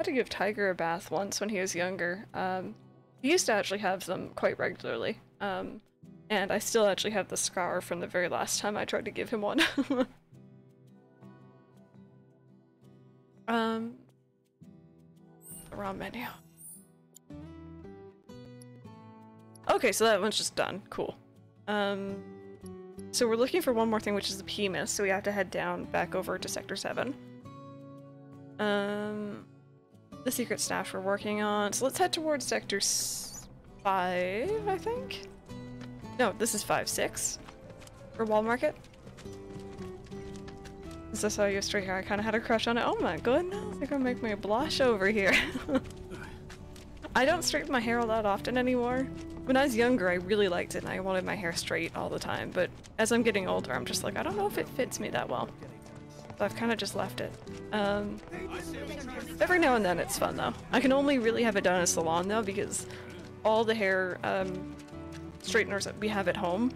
to give Tiger a bath once when he was younger. He used to actually have them quite regularly. And I still actually have the scar from the very last time I tried to give him one. The wrong menu. Okay, so that one's just done. Cool. So we're looking for one more thing, which is the Behemoth, so we have to head down back over to Sector 7. The secret stash we're working on. So let's head towards Sector 5, I think? No, this is 5, 6? For Wall Market? As I saw you straight here, I kind of had a crush on it. Oh my goodness, they're gonna make me blush over here. I don't straighten my hair all that often anymore. When I was younger, I really liked it and I wanted my hair straight all the time, but as I'm getting older, I'm just like, I don't know if it fits me that well. So I've kind of just left it. Every now and then it's fun though. I can only really have it done in a salon though, because all the hair straighteners that we have at home,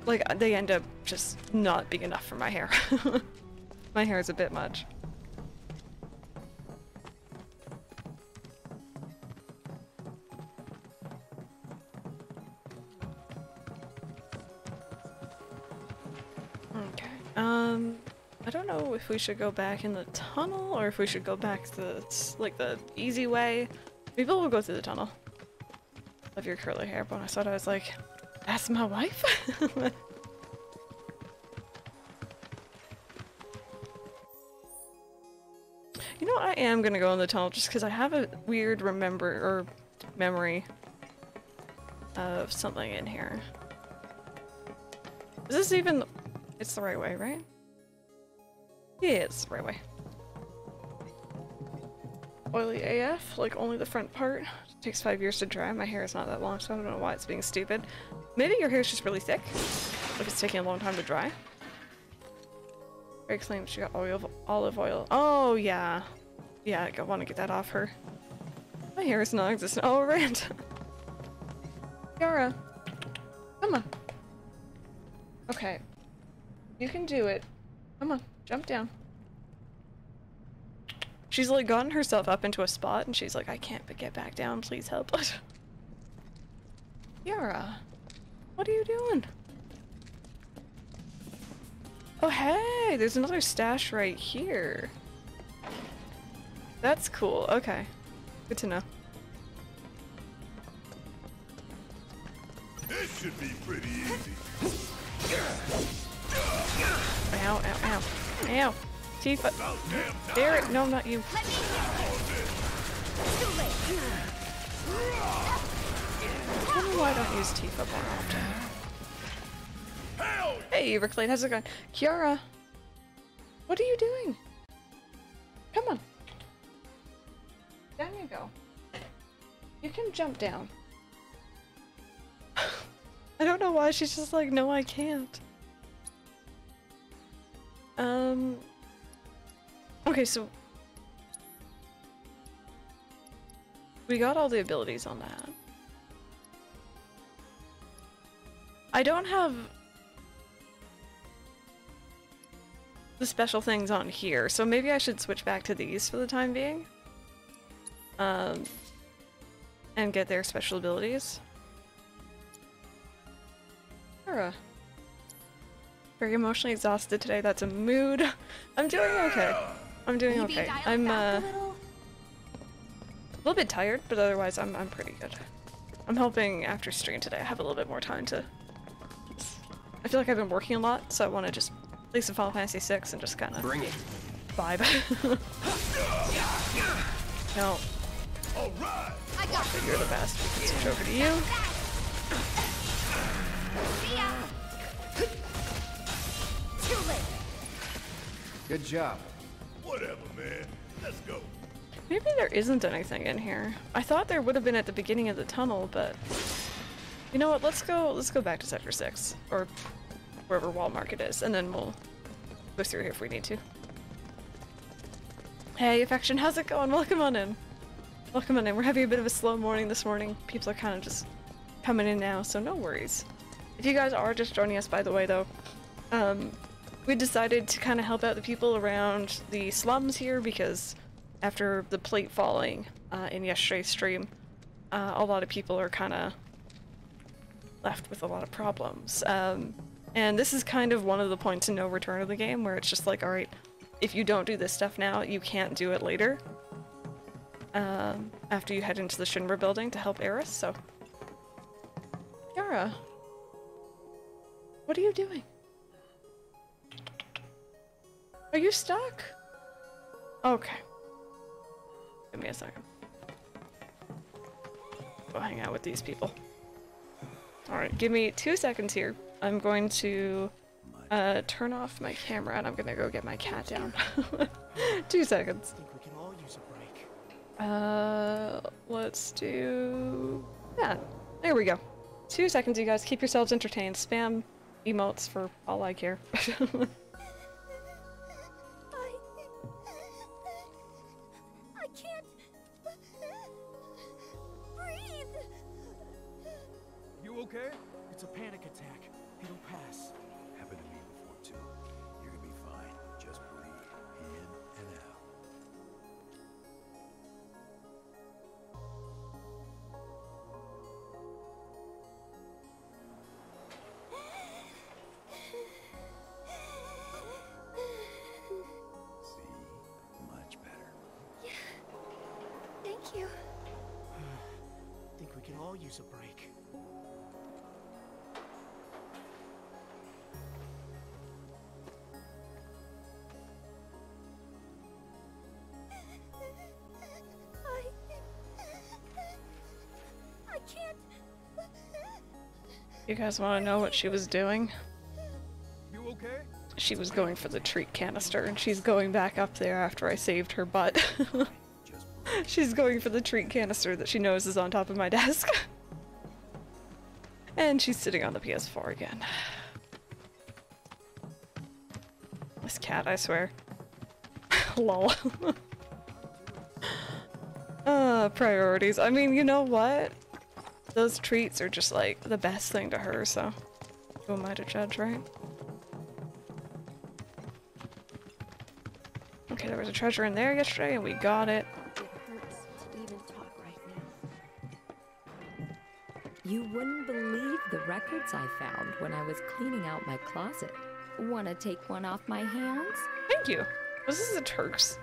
like, they end up just not being enough for my hair. My hair is a bit much. Okay, I don't know if we should go back in the tunnel or if we should go back to the, like, the easy way. Maybe we'll go through the tunnel. Love your curly hair, but when I saw it, I was like, that's my wife? You know what, I am gonna go in the tunnel just because I have a weird memory of something in here. Is this even... It's the right way, right? Yeah, it's the right way. Oily AF, like only the front part. It takes 5 years to dry. My hair is not that long, so I don't know why it's being stupid. Maybe your hair is just really thick. Like it's taking a long time to dry. Ray claims she got olive oil. Oh, yeah. Yeah, I want to get that off her. My hair is non-existent. Oh, Rand. Yara. Come on. Okay. You can do it. Come on. Jump down. She's like gotten herself up into a spot and she's like, I can't get back down. Please help us. Yara. What are you doing? Oh, hey, there's another stash right here. That's cool. Okay. Good to know. This should be pretty easy. Ow, ow, ow. Ow. Tifa. Derek, no, not you. I don't know why I don't use Tifa more often. Hey, Ricklade, how's it going? Kiara, what are you doing? Come on. Down you go. You can jump down. I don't know why she's just like, no, I can't. Okay, so we got all the abilities on that. I don't have the special things on here, so maybe I should switch back to these for the time being. And get their special abilities. Sarah. Very emotionally exhausted today, that's a mood. I'm doing okay. I'm doing okay. I'm a little bit tired, but otherwise I'm pretty good. I'm hoping after stream today I have a little bit more time to... I feel like I've been working a lot, so I want to just play some Final Fantasy VI and just kind of vibe. No. Alright! I got You're the best. Switch over to you. Too late. Good job. Whatever, man. Let's go. Maybe there isn't anything in here. I thought there would have been at the beginning of the tunnel, but you know what? Let's go back to Sector 6 or wherever Wall Market is, and then we'll go through here if we need to. Hey, Affection, how's it going? Welcome on in. Welcome on in. We're having a bit of a slow morning this morning. People are kind of just coming in now, so no worries. If you guys are just joining us, by the way, though, we decided to kind of help out the people around the slums here because after the plate falling in yesterday's stream, a lot of people are kind of left with a lot of problems. And this is kind of one of the points of no return of the game where it's just like, alright, if you don't do this stuff now, you can't do it later. After you head into the Shinra building to help Eris, so... Yara, what are you doing? Are you stuck? Okay. Give me a second. Go hang out with these people. Alright, give me 2 seconds here. I'm going to turn off my camera and I'm gonna go get my cat down. 2 seconds. I think we can all use a break. Let's do... Yeah, there we go. 2 seconds, you guys. Keep yourselves entertained. Spam emotes for all I care. I can't breathe. You okay? It's a panic attack. It'll pass. Happened to me before, too. You're gonna be fine. Just breathe in and out. See? Much better. Thank you. I think we can all use a break. I can't. You guys want to know what she was doing? You okay? She was going for the treat canister, and she's going back up there after I saved her butt. She's going for the treat canister that she knows is on top of my desk. And she's sitting on the PS4 again. This cat, I swear. Lol. Priorities. I mean, you know what? Those treats are just like the best thing to her, so who am I to judge, right? Okay, there was a treasure in there yesterday and we got it. It hurts to even talk right now. You wouldn't believe the records I found when I was cleaning out my closet. Wanna take one off my hands? Thank you. Was this a Turks?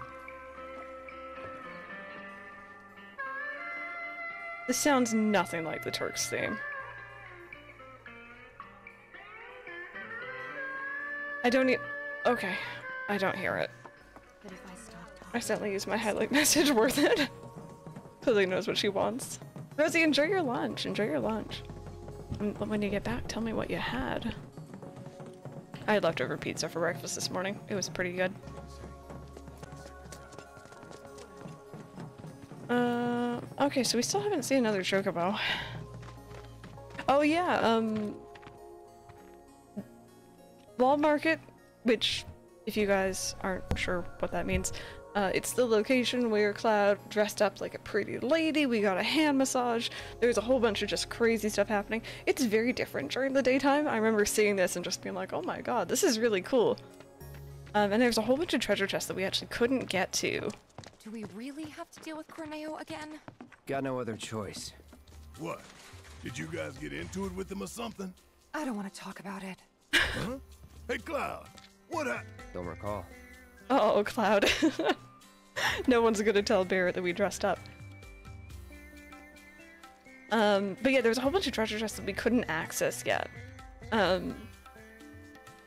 This sounds nothing like the Turks theme. I don't need. Okay, I don't hear it. But if I stop talking, I accidentally used my highlight message. Worth it. Clearly knows what she wants. Rosie, enjoy your lunch. Enjoy your lunch. And when you get back, tell me what you had. I had leftover pizza for breakfast this morning. It was pretty good. Okay, so we still haven't seen another chocobo. Oh yeah, Wall Market, which, if you guys aren't sure what that means, it's the location where Cloud dressed up like a pretty lady, we got a hand massage, there's a whole bunch of just crazy stuff happening. It's very different during the daytime. I remember seeing this and just being like, oh my god, this is really cool. And there's a whole bunch of treasure chests that we actually couldn't get to. Do we really have to deal with Corneo again? Got no other choice. What? Did you guys get into it with him or something? I don't want to talk about it. Huh? Hey, Cloud, what Don't recall. Uh-oh, Cloud. No one's gonna tell Barrett that we dressed up. But yeah, there's a whole bunch of treasure chests that we couldn't access yet.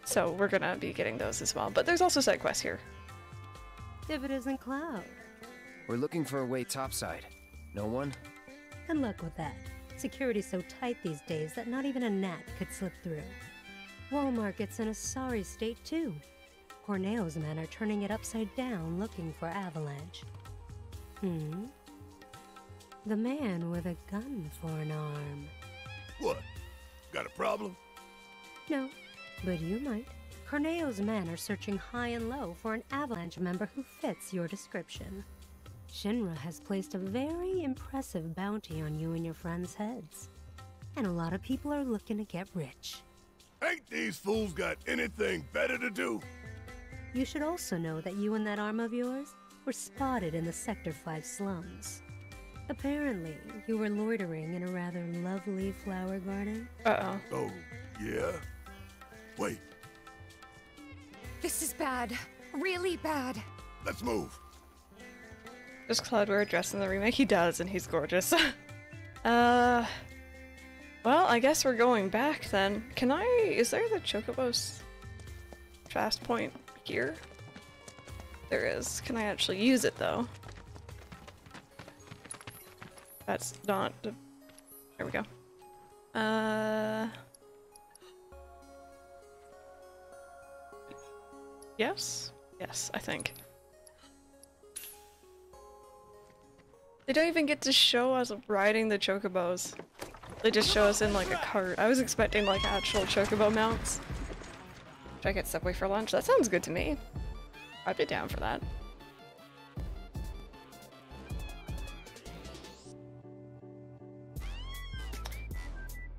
So we're gonna be getting those as well. But there's also side quests here. If it isn't Cloud. We're looking for a way topside. No one? Good luck with that. Security's so tight these days that not even a gnat could slip through. Wall Market's in a sorry state too. Corneo's men are turning it upside down looking for Avalanche. The man with a gun for an arm. What? Got a problem? No, but you might. Corneo's men are searching high and low for an Avalanche member who fits your description. Shinra has placed a very impressive bounty on you and your friends' heads. And a lot of people are looking to get rich. Ain't these fools got anything better to do? You should also know that you and that arm of yours were spotted in the Sector 5 slums. Apparently, you were loitering in a rather lovely flower garden. Uh-oh. Oh, yeah? Wait. This is bad. Really bad. Let's move. Does Cloud wear a dress in the remake? He does, and he's gorgeous. Well, I guess we're going back then. Is there the Chocobo's fast point here? There is. Can I actually use it, though? That's not... There we go. Yes? Yes, I think. They don't even get to show us riding the chocobos. They just show us in like a cart. I was expecting like actual chocobo mounts. Should I get Subway for lunch? That sounds good to me. I'd be down for that.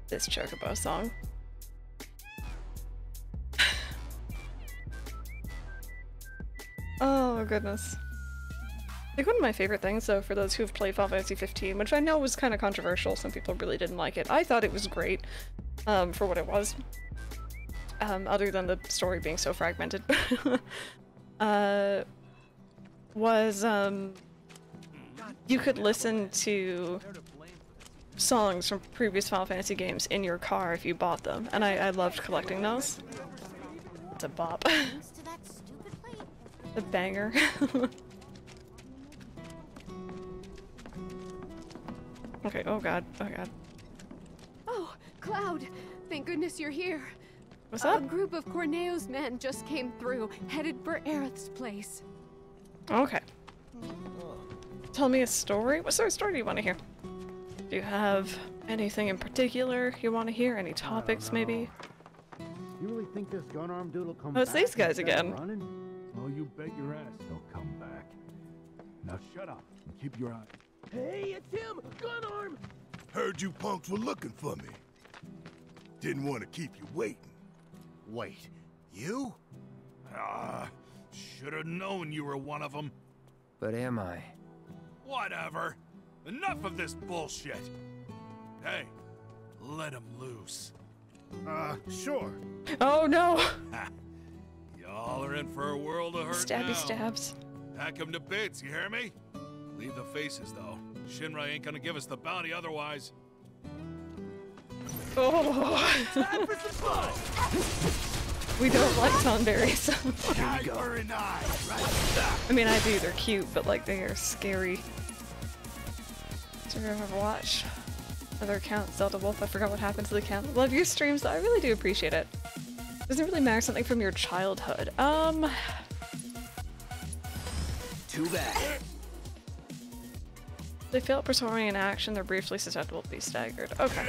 This chocobo song. Oh goodness. Like one of my favorite things though, for those who have played Final Fantasy XV, which I know was kind of controversial, some people really didn't like it. I thought it was great, for what it was. Other than the story being so fragmented. You could listen to songs from previous Final Fantasy games in your car if you bought them, and I loved collecting those. It's a bop. A banger. Okay, oh god, oh god. Oh, Cloud! Thank goodness you're here. What's up? A group of Corneo's men just came through, headed for Aerith's place. Okay. Tell me a story? What sort of story do you want to hear? Do you have anything in particular you want to hear? Any topics, maybe? You really think this gun-armed dude will come Oh, it's back these guys instead of again. running? Oh, you bet your ass he'll come back. Now shut up and keep your eye. Hey, it's him! Gun-arm! Heard you punks were looking for me. Didn't want to keep you waiting. Wait, you? Should have known you were one of them. But am I? Whatever. Enough of this bullshit. Hey, let him loose. Sure. Oh no! Y'all are in for a world of hurt Stabby now. stabs. Hack 'em to bits, you hear me? Leave the faces, though. Shinra ain't gonna give us the bounty otherwise. Oh! We don't like tonberries. Very nice, right? I mean, I do. They're cute, but like they are scary. Do you ever watch another account, Zelda Wolf? I forgot what happened to the account. Love your streams, though. I really do appreciate it. Doesn't really matter something from your childhood. Too bad. They fail performing an action, they're briefly susceptible to be staggered. Okay.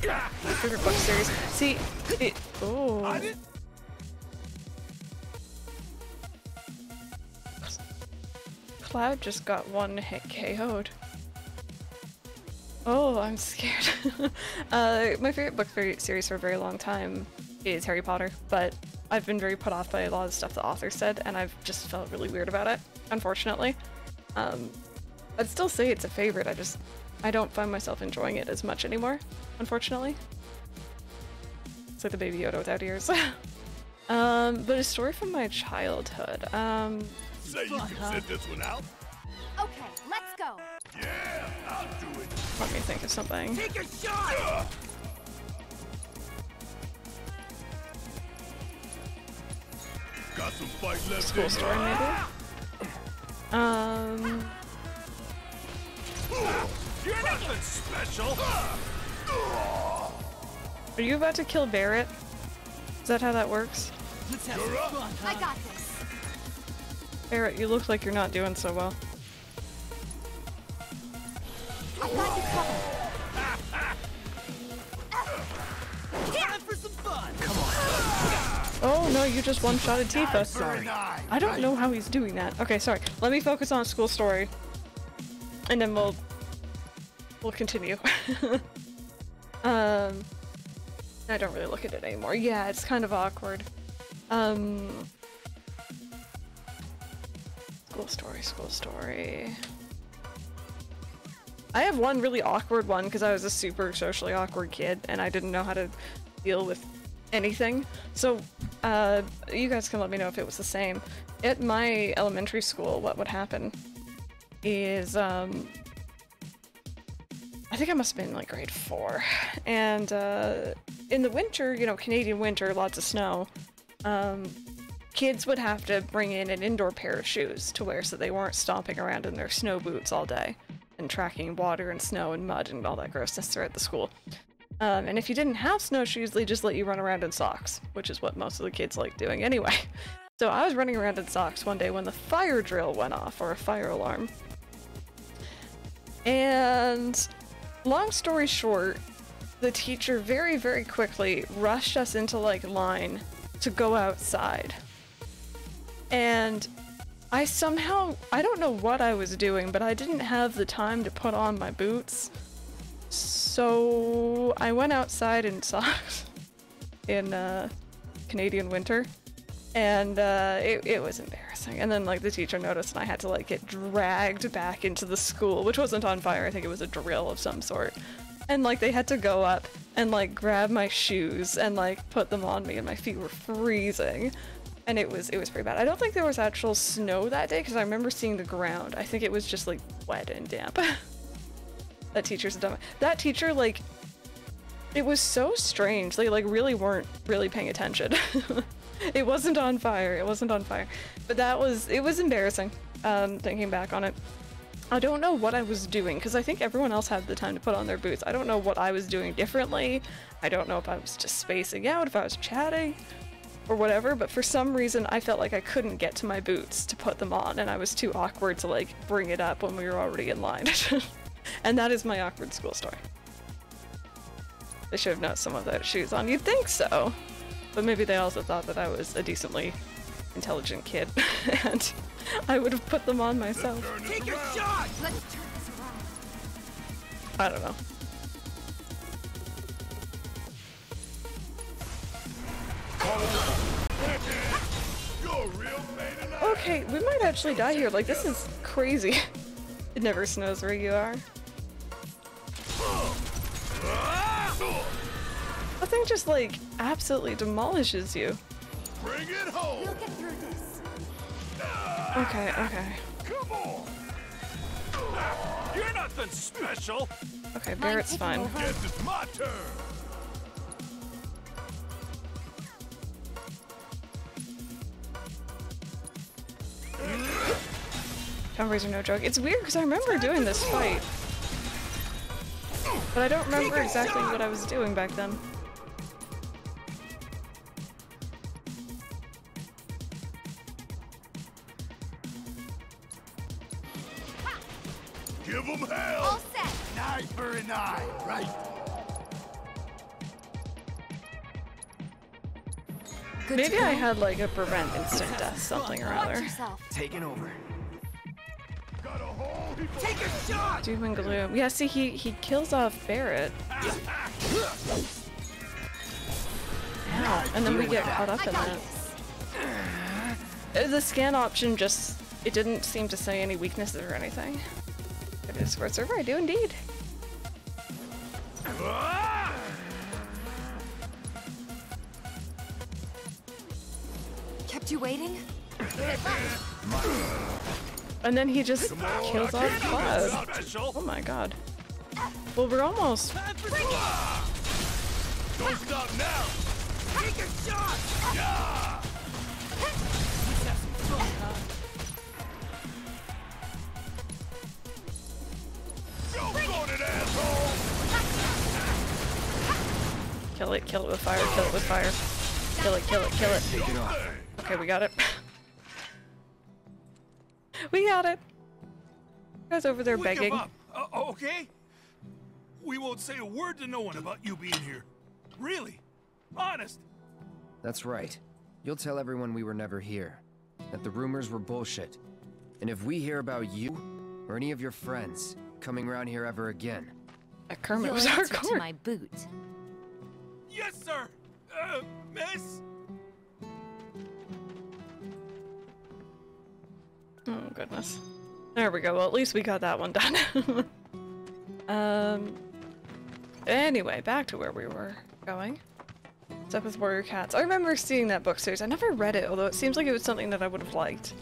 My favorite book series. See, it. Oh. Cloud just got one hit KO'd. Oh, I'm scared. My favorite book series for a very long time is Harry Potter, but I've been very put off by a lot of the stuff the author said, and I've just felt really weird about it, unfortunately. I'd still say it's a favorite, I don't find myself enjoying it as much anymore, unfortunately. It's like the Baby Yoda without ears. But a story from my childhood, Say you can sit this one out? Okay, let's go. Yeah, I'll do it. Let me think of something. Take a shot! Got some fight left. School story, maybe? You're nothing special! Are you about to kill Barrett? Is that how that works? Let's have some fun, huh? I got this. Barrett, you look like you're not doing so well. I got you covered. Time for some fun. Come on. Oh no, you just one-shotted Tifa. Sorry. I don't know how he's doing that. Okay, sorry. Let me focus on school story. And then we'll continue. I don't really look at it anymore. Yeah, it's kind of awkward. School story. I have one really awkward one because I was a super socially awkward kid and I didn't know how to deal with anything. So, you guys can let me know if it was the same. At my elementary school, what would happen is, I think I must have been like grade 4. And, in the winter, you know, Canadian winter, lots of snow, kids would have to bring in an indoor pair of shoes to wear so they weren't stomping around in their snow boots all day and tracking water and snow and mud and all that grossness throughout the school. And if you didn't have snowshoes, they just let you run around in socks, which is what most of the kids like doing anyway. So I was running around in socks one day when the fire drill went off, or a fire alarm. And long story short, the teacher very, very quickly rushed us into like line to go outside. And I don't know what I was doing, but I didn't have the time to put on my boots. So I went outside in socks in Canadian winter, and it was embarrassing. And then like the teacher noticed and I had to like get dragged back into the school, which wasn't on fire. I think it was a drill of some sort. And like they had to go up and like grab my shoes and like put them on me, and my feet were freezing. And it was pretty bad. I don't think there was actual snow that day because I remember seeing the ground. I think it was just like wet and damp. That teacher's dumb. That teacher, like, it was so strange. They like really weren't really paying attention. It wasn't on fire. It wasn't on fire. But it was embarrassing, thinking back on it. I don't know what I was doing because I think everyone else had the time to put on their boots. I don't know what I was doing differently. I don't know if I was just spacing out, if I was chatting or whatever, but for some reason I felt like I couldn't get to my boots to put them on, and I was too awkward to like bring it up when we were already in line. And that is my awkward school story. They should have noticed someone without shoes on. You'd think so. But maybe they also thought that I was a decently intelligent kid, and I would have put them on myself. Take your shot! Let's turn this around. I don't know. Okay, we might actually die here. Like, this is crazy. It never snows where you are. The thing just, like, absolutely demolishes you. Bring it home. We'll get through this. Okay, okay. Come on. You're nothing special. Okay, Barrett's fine. Guess it's my turn. Cowboys are no joke. It's weird because I remember doing this fight, but I don't remember exactly what I was doing back then. Give them hell! All set! An eye for an eye, right? Maybe I had like a prevent instant death something or other. Taking over. Take a shot! Doom and gloom. Yeah, see, he kills off Barrett. Ow. And then we get caught up in that. The scan option just, it didn't seem to say any weaknesses or anything. It is for a server, I do indeed. Kept you waiting? And then he just kills off Cloud. Oh my god. Well, we're almost. Don't stop now! Take a shot! Yeah! Kill it with fire, kill it with fire. Kill it, kill it, kill it. Take it off. Okay, we got it. We got it. You guys over there begging. Give up. Okay? We won't say a word to no one about you being here. Really? Honest? That's right. You'll tell everyone we were never here. That the rumors were bullshit. And if we hear about you, or any of your friends, coming around here ever again... That Kermit was You'll answer hardcore. to my boot. Yes, sir! Miss? Oh goodness. There we go. Well, at least we got that one done. Anyway, back to where we were going. What's up with Warrior Cats? I remember seeing that book series. I never read it, although it seems like it was something that I would have liked.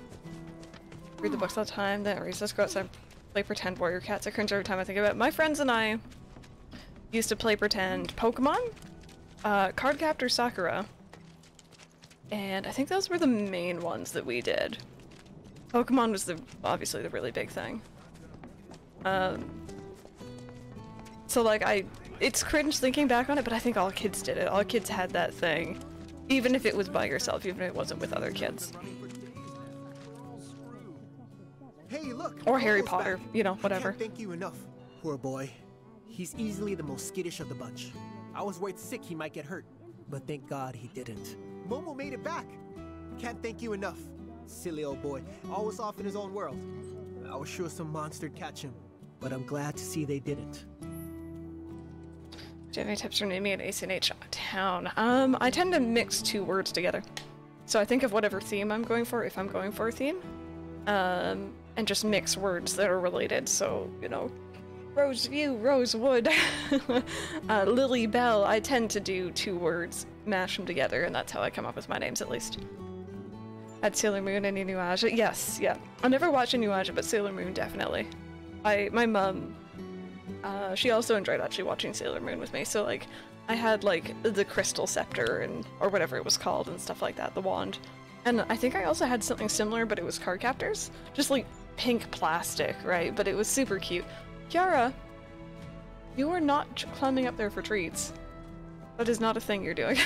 Read the books all the time, then recess, go outside, play pretend Warrior Cats. I cringe every time I think about it. My friends and I used to play pretend Pokemon, Cardcaptor Sakura, and I think those were the main ones that we did. Pokemon was obviously the really big thing. So like it's cringe thinking back on it, but I think all kids did it. All kids had that thing. Even if it was by yourself, even if it wasn't with other kids. Hey, look! Or Harry Moogle's Potter, back. you know, whatever. I can't thank you enough. Poor boy. He's easily the most skittish of the bunch. I was worried sick he might get hurt, but thank God he didn't. Momo made it back. Can't thank you enough. Silly old boy, always off in his own world. I was sure some monster'd catch him, but I'm glad to see they didn't. Do you have any tips for naming an ACNH town? I tend to mix two words together. So I think of whatever theme I'm going for, if I'm going for a theme, and just mix words that are related. So, you know, Roseview, Rosewood, Lily Bell. I tend to do two words, mash them together, and that's how I come up with my names at least. Had Sailor Moon and Inuyasha? Yes, yeah. I never watched Inuyasha, but Sailor Moon definitely. My mom, she also enjoyed actually watching Sailor Moon with me, so like, I had like the crystal scepter or whatever it was called and stuff like that, the wand. And I think I also had something similar, but it was card captors. Just like pink plastic, right? But it was super cute. Kiara, you are not climbing up there for treats. That is not a thing you're doing.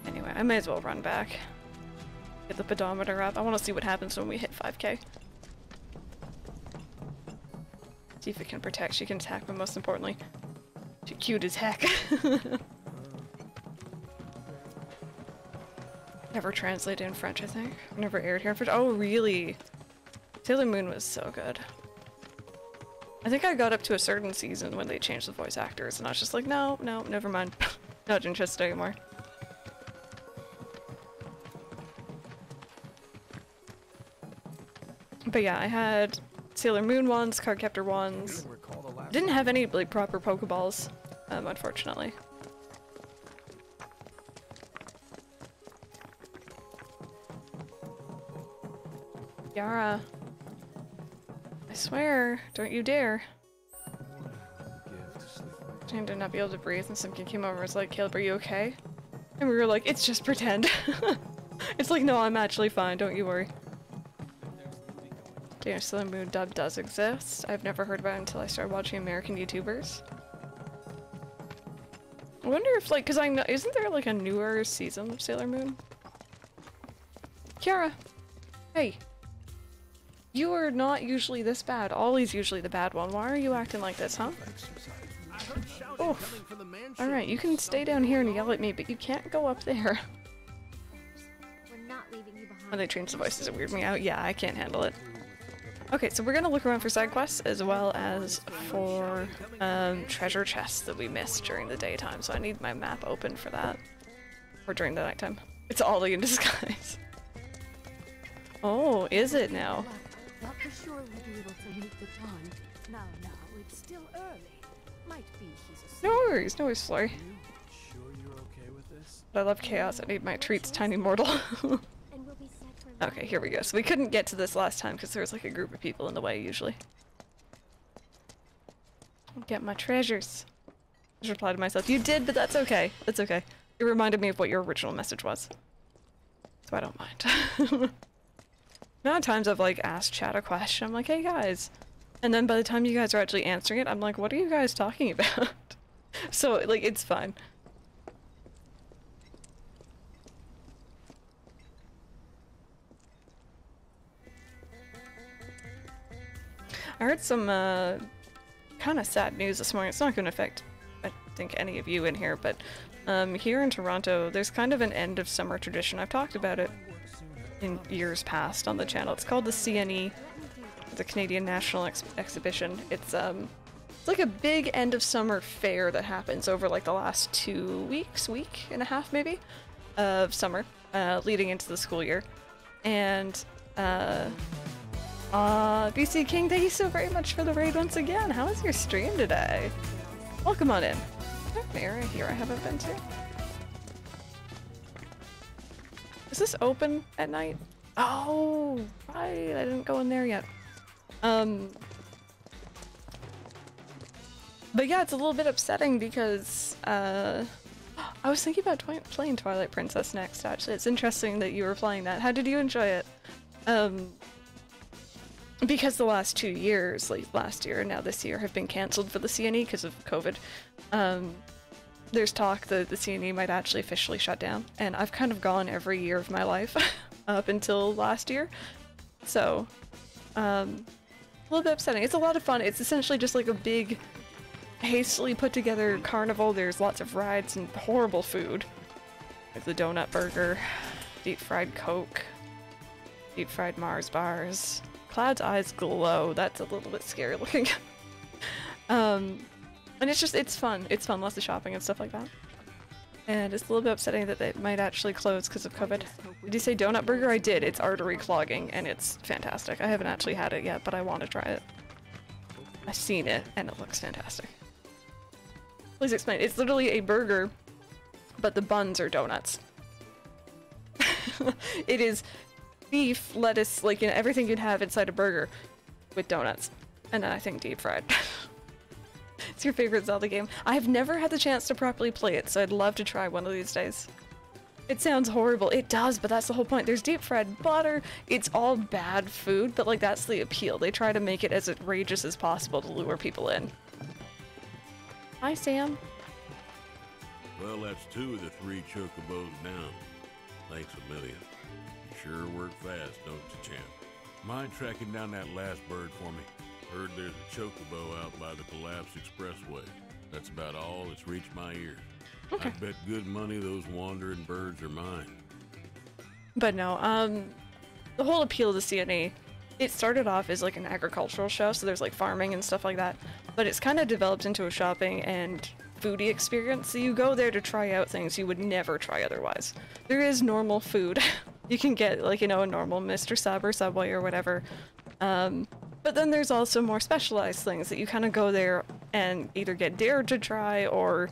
Anyway, I may as well run back. Get the pedometer up. I want to see what happens when we hit 5k. See if it can protect. She can attack, but most importantly, she's cute as heck. Never translated in French, I think. Never aired here in French. Oh, really? Sailor Moon was so good. I think I got up to a certain season when they changed the voice actors, and I was just like, no, never mind. Not interested anymore. But yeah, I had Sailor Moon ones, Cardcaptor ones. Didn't have any like proper Pokeballs, unfortunately. Yara, I swear, don't you dare. Trying to not be able to breathe, and some kid came over and was like, Caleb, are you okay? And we were like, it's just pretend. It's like, no, I'm actually fine, don't you worry. Damn, Sailor Moon dub does exist. I've never heard about it until I started watching American YouTubers. I wonder if, like, because I know, isn't there like a newer season of Sailor Moon? Kiara! Hey! You are not usually this bad. Ollie's usually the bad one. Why are you acting like this, huh? Oh. Alright, you can stay down here and yell at me, but you can't go up there. We're not leaving you behind. When they change the voices, it weird me out. Yeah, I can't handle it. Okay, so we're gonna look around for side quests as well as for treasure chests that we missed during the daytime. So I need my map open for that. Or during the nighttime. It's Ollie in disguise. Oh, is it now? Not for sure we'll be able to meet the time. No, it's still early. Might be he's asleep. No worries, Flurry. Sure you're okay with this? But I love chaos. I need my treats, tiny mortal. Okay, here we go. So we couldn't get to this last time because there was like a group of people in the way usually. Get my treasures. I just replied to myself, you did, but that's okay. That's okay. It reminded me of what your original message was. So I don't mind. The amount of times I've like asked chat a question, I'm like, hey guys. And then by the time you guys are actually answering it, I'm like, what are you guys talking about? So like, it's fine. I heard some kind of sad news this morning. It's not going to affect, I think, any of you in here, but here in Toronto, there's kind of an end of summer tradition. I've talked about it in years past on the channel. It's called the CNE, the Canadian National Exhibition. It's like a big end of summer fair that happens over like the last 2 weeks, week and a half maybe, of summer, leading into the school year. And BC King, thank you so very much for the raid once again. How was your stream today? Welcome on in. Is there an area here I haven't been to? Is this open at night? Oh, right. I didn't go in there yet. But yeah, it's a little bit upsetting because I was thinking about playing Twilight Princess next, actually. It's interesting that you were playing that. How did you enjoy it? Because the last 2 years, like last year and now this year, have been cancelled for the CNE because of COVID. There's talk that the CNE might actually officially shut down, and I've kind of gone every year of my life up until last year. So, a little bit upsetting. It's a lot of fun. It's essentially just like a big, hastily put together carnival. There's lots of rides and horrible food. Like the donut burger, deep fried Coke, deep fried Mars bars. Cloud's eyes glow. That's a little bit scary looking. And it's fun. It's fun, lots of shopping and stuff like that. And it's a little bit upsetting that they might actually close because of COVID. Did you say donut burger? I did. It's artery clogging and it's fantastic. I haven't actually had it yet, but I want to try it. I've seen it and it looks fantastic. Please explain. It's literally a burger, but the buns are donuts. It is beef, lettuce, like, you know, everything you'd have inside a burger with donuts. And then I think deep fried. It's your favorite Zelda game. I have never had the chance to properly play it, so I'd love to try one of these days. It sounds horrible. It does, but that's the whole point. There's deep fried butter. It's all bad food, but like that's the appeal. They try to make it as outrageous as possible to lure people in. Hi, Sam. Well, that's 2 of the 3 chocobos down. Thanks a million. You sure work fast, don't you, champ? Mind tracking down that last bird for me? Heard there's a chocobo out by the collapsed expressway. That's about all that's reached my ears. Okay. I bet good money those wandering birds are mine. But no, the whole appeal of the CNE, it started off as like an agricultural show, so there's like farming and stuff like that, but it's kind of developed into a shopping and foodie experience, so you go there to try out things you would never try otherwise. There is normal food. You can get like, you know, a normal Mr. Sub or Subway or whatever. But then there's also more specialized things that you kind of go there and either get dared to try or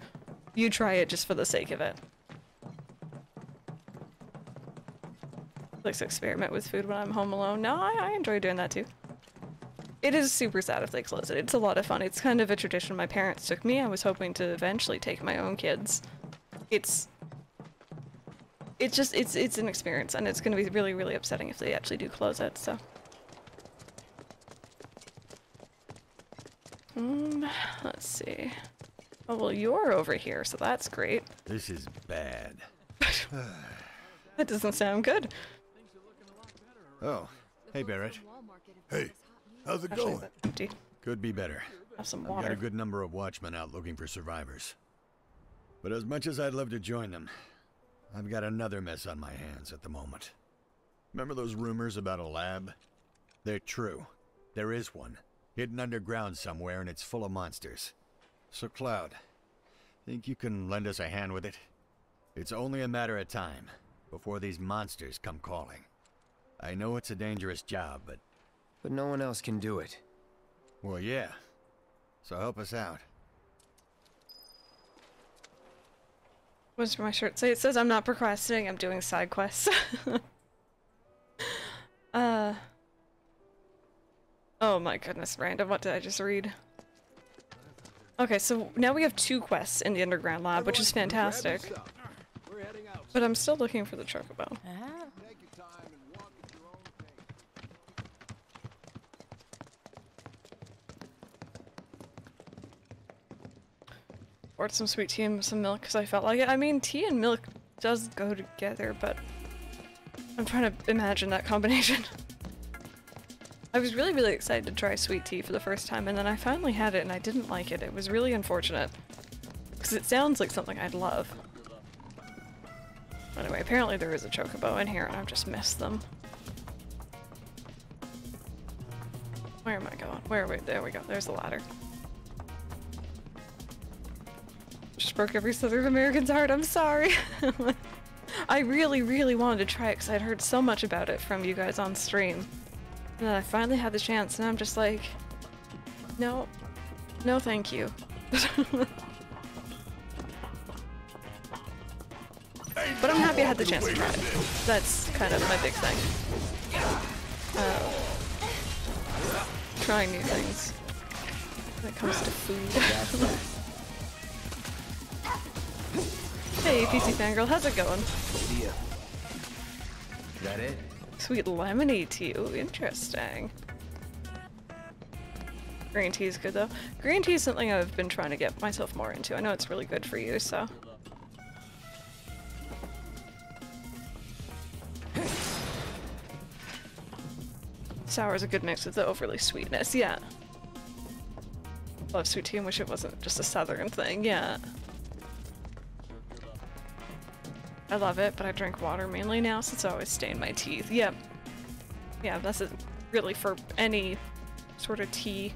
you try it just for the sake of it. Like to experiment with food when I'm home alone. No, I enjoy doing that too. It is super sad if they close it. It's a lot of fun. It's kind of a tradition my parents took me. I was hoping to eventually take my own kids. It's an experience, and it's going to be really, really upsetting if they actually do close it, so. Let's see. Oh, well, you're over here, so that's great. This is bad. That doesn't sound good. Oh, Hey, Barrett. Hey, how's it Actually, going? that's empty. Could be better. Have some I've water. got a good number of watchmen out looking for survivors. But as much as I'd love to join them, I've got another mess on my hands at the moment. Remember those rumors about a lab? They're true. There is one, hidden underground somewhere, and it's full of monsters. So, Cloud, think you can lend us a hand with it? It's only a matter of time before these monsters come calling. I know it's a dangerous job, but no one else can do it. Well, yeah. So help us out. What does my shirt say? It says I'm not procrastinating, I'm doing side quests. Oh my goodness, random, what did I just read? Okay, so now we have 2 quests in the underground lab, which is fantastic. But I'm still looking for the chocobo. Poured some sweet tea and some milk because I felt like it. I mean, tea and milk does go together, but I'm trying to imagine that combination. I was really excited to try sweet tea for the first time, and then I finally had it and I didn't like it. It was really unfortunate. Because it sounds like something I'd love. Anyway, apparently there is a chocobo in here and I've just missed them. Where am I going? Where are we? There we go. There's the ladder. Just broke every Southern American's heart. I'm sorry. I really wanted to try it because I'd heard so much about it from you guys on stream. And then I finally had the chance and I'm just like, no, no thank you. But I'm happy I had the chance to try it. That's kind of my big thing. Trying new things when it comes to food. Hey, PC Fangirl, how's it going? See ya. Is that it? Sweet lemony tea. Ooh, interesting. Green tea is good though. Green tea is something I've been trying to get myself more into. I know it's really good for you, so. Sour is a good mix with the overly sweetness, yeah. Love sweet tea and wish it wasn't just a southern thing, yeah. I love it, but I drink water mainly now since I always stain my teeth. Yep. Yeah, that's really for any sort of tea.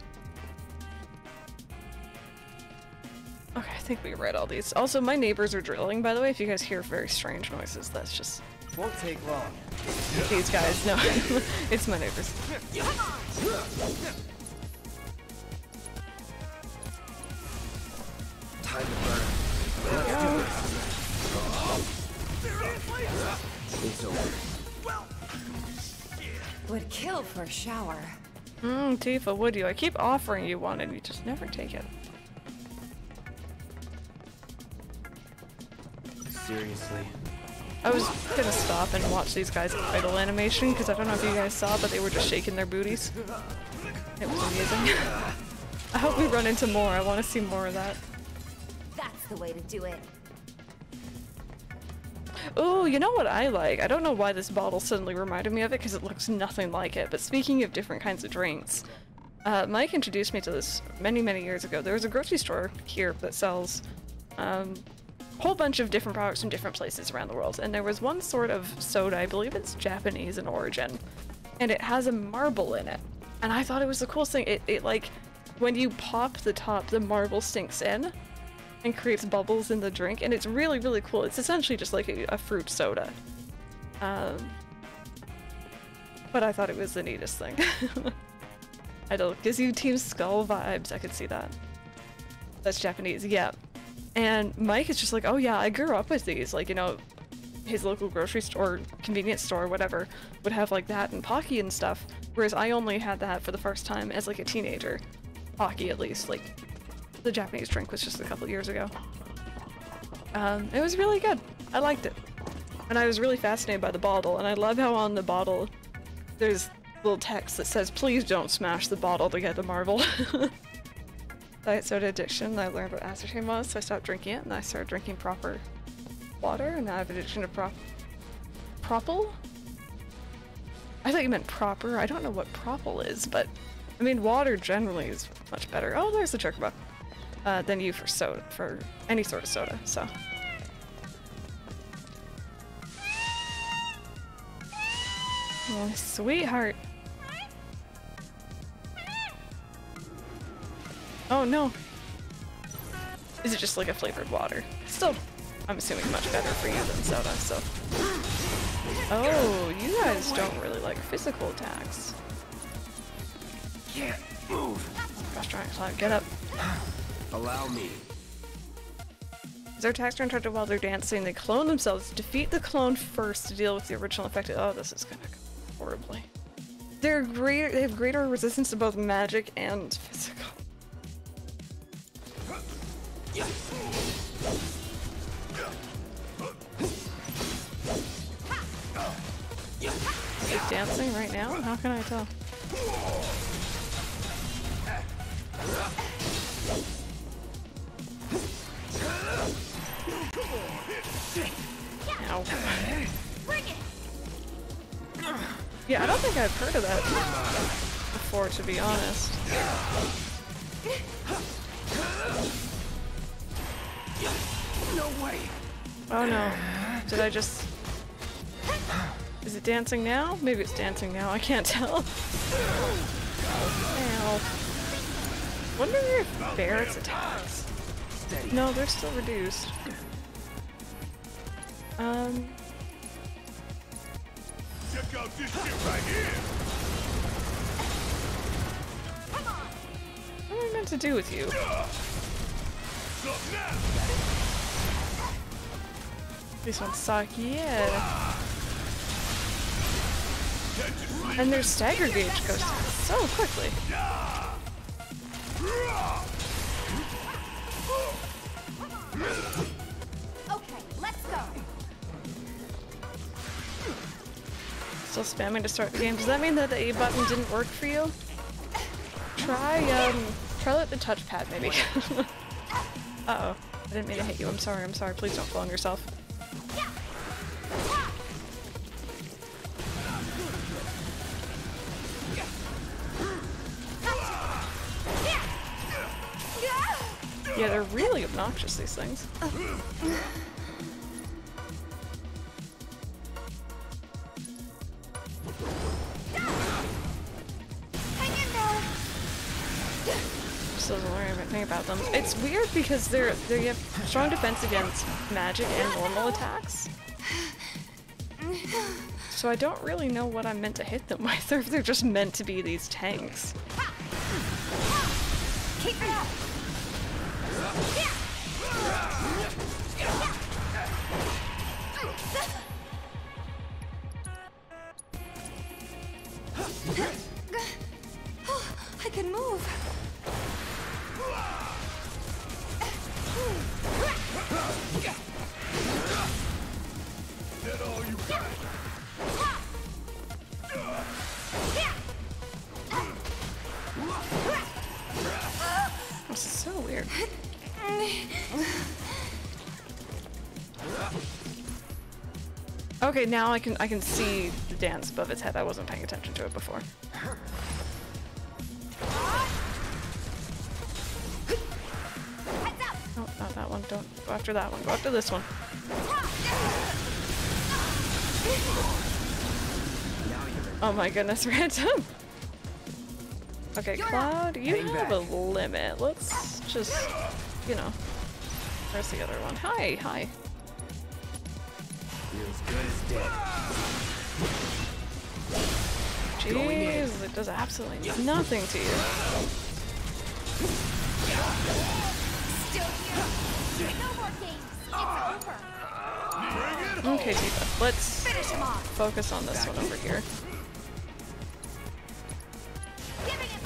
Okay, I think we read all these. Also, my neighbors are drilling, by the way. If you guys hear very strange noises, that's just... Won't take long. These guys, no. It's my neighbors. Time to burn. Let's do It's over. Would kill for a shower. Tifa, would you? I keep offering you one and you just never take it. Seriously. I was gonna stop and watch these guys idle animation because I don't know if you guys saw, but they were just shaking their booties. It was amazing. I hope we run into more. I want to see more of that. That's the way to do it. Ooh, you know what I like? I don't know why this bottle suddenly reminded me of it because it looks nothing like it, but speaking of different kinds of drinks, Mike introduced me to this many years ago. There was a grocery store here that sells a whole bunch of different products from different places around the world, and there was one sort of soda, I believe it's Japanese in origin, and it has a marble in it, and I thought it was the coolest thing. It like, when you pop the top, the marble sinks in and creates bubbles in the drink, and it's really cool. It's essentially just like a fruit soda. But I thought it was the neatest thing. I don't, gives you Team Skull vibes, I could see that. That's Japanese, yeah. And Mike is just like, oh yeah, I grew up with these. Like, you know, his local grocery store, convenience store, whatever, would have like that and Pocky and stuff. Whereas I only had that for the first time as like a teenager. Pocky at least, like the Japanese drink was just a couple years ago. It was really good. I liked it. And I was really fascinated by the bottle, and I love how on the bottle there's little text that says, please don't smash the bottle to get the marble. Diet soda addiction, I learned what aspartame was, so I stopped drinking it, and I started drinking proper water, and now I have addiction to propyl? I thought you meant proper. I don't know what propel is, but I mean water generally is much better. Oh, there's the chocobo. Than you for soda, for any sort of soda, so. Oh, sweetheart. Oh no. Is it just like a flavored water? Still, I'm assuming much better for you than soda, so. Oh, you guys don't really like physical attacks. Can't move. Gosh, trying to get up. Allow me. As their attacks are interrupted while they're dancing, they clone themselves. Defeat the clone first to deal with the original affected. Oh, this is gonna go horribly. They have greater resistance to both magic and physical. Is it dancing right now? How can I tell? Ow. Yeah, I don't think I've heard of that before, to be honest. No way. Oh no. Did I just... Is it dancing now? Maybe it's dancing now, I can't tell. Ow. Wonder if Barrett's attacks. No, they're still reduced. Check out this shit right here. What am I meant to do with you? These ones suck, yeah. And their stagger gauge goes down so quickly. Okay, let's go. Still spamming to start the game. Does that mean that the A button didn't work for you? Try like the touchpad maybe. Uh-oh. I didn't mean to hit you. I'm sorry, please don't fall on yourself. Yeah, they're really obnoxious, these things. Still doesn't learn everything about them. It's weird because they have strong defense against magic and normal attacks. So I don't really know what I'm meant to hit them with, or if they're just meant to be these tanks. Keep it up. I can move. That all you got? This is so weird. Okay, now I can see the dance above its head. I wasn't paying attention to it before. Oh, not that one. Don't go after that one. Go after this one. Oh my goodness, random. Okay, Cloud, you have a limit. Let's just, you know. Where's the other one? Hi, hi. Feels good as dead. Jeez, it does absolutely nothing to you. Still here. No more games. It's over. Okay, Tifa, let's Finish him off. focus on this one over here. Giving it.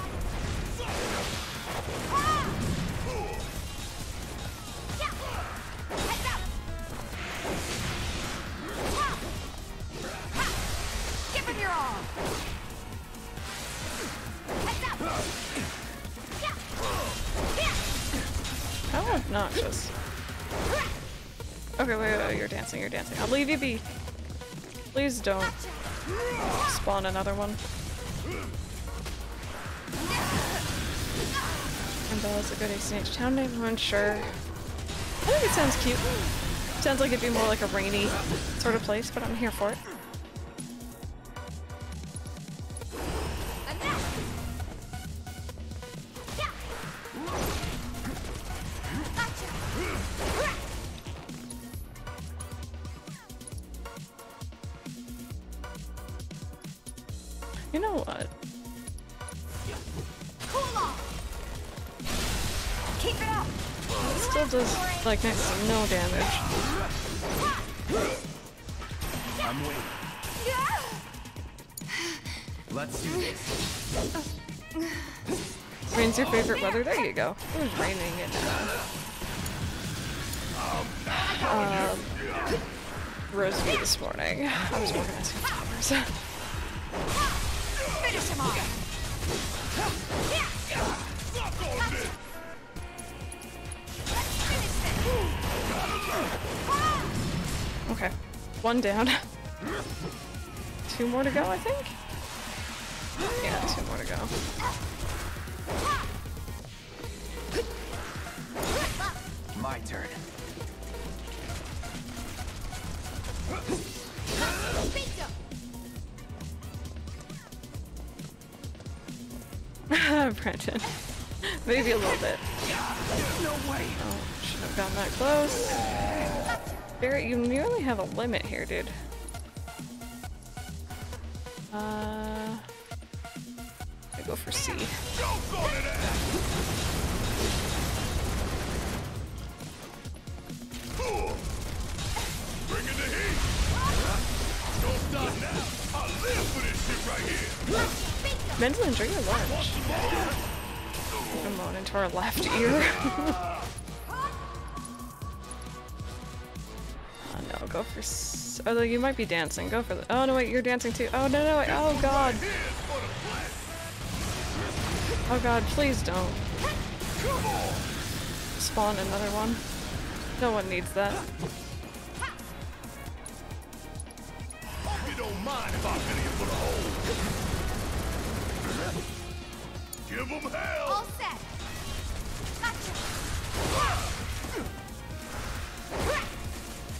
Heads up. Give him your all. Heads up. How obnoxious. Okay, wait, you're dancing, you're dancing. I'll leave you be. Please don't Spawn another one. And Bella's a good ACH town name, I'm unsure. I think it sounds cute. Sounds like it'd be more like a rainy sort of place, but I'm here for it. You know what? Keep it up. It still does like next to no damage. I'm waiting. Let's do this. Rain's your favorite weather? There you go. It was raining in Roseview this morning. I was organizing flowers. Finish him off. Okay. One down. 2 more to go, I think? Yeah, 2 more to go. My turn. Brenton. Maybe a little bit. No way. Oh, shouldn't have gotten that close. Barrett, you nearly have a limit here, dude. I go for C. Bring in the heat! Don't stop now! I live for this shit right here! Mental, enjoy your lunch. Come on, into our left ear. Oh no, go for although you might be dancing. Go for the. Oh no, wait, you're dancing too. Oh no, no, wait. Oh god. Oh god, please don't. Spawn another one. No one needs that. Hope you don't mind if I fill you full of holes. Give them hell! All set.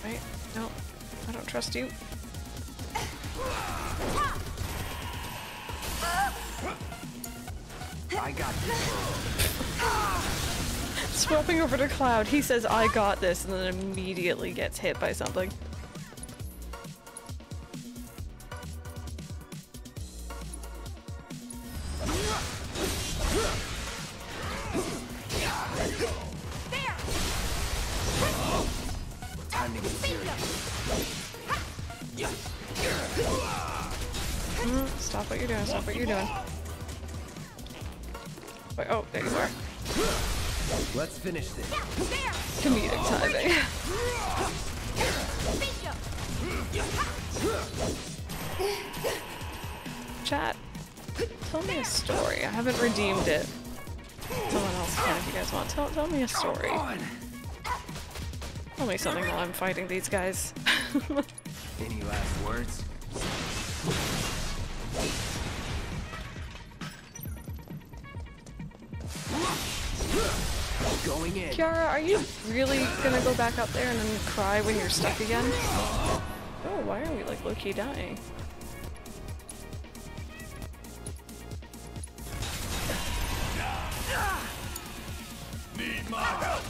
Wait, no. I don't trust you. I got this. Swapping over to Cloud, he says, I got this, and then immediately gets hit by something. Time to get serious. Stop what you're doing, stop what you're doing. Wait, oh, there you are. Let's finish this. Comedic timing. Chat, tell me a story. I haven't redeemed it. Someone else can if you guys want. Tell me a story. Tell me something while I'm fighting these guys. Any last words? Going in. Kiara, are you really gonna go back up there and then cry when you're stuck again? Oh, why are we like low-key dying? Need my help!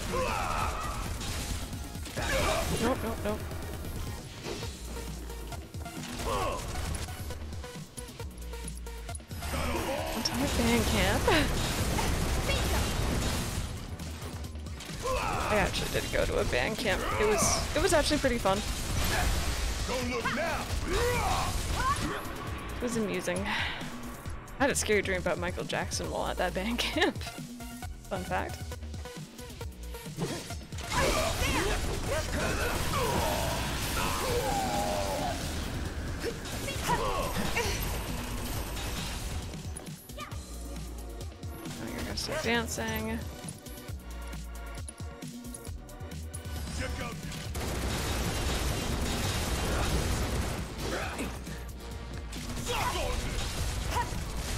Nope, nope, nope. Entire band camp? I actually did go to a band camp. It was actually pretty fun. Don't look now. It was amusing. I had a scary dream about Michael Jackson while at that band camp. Fun fact. Oh, you're gonna start dancing.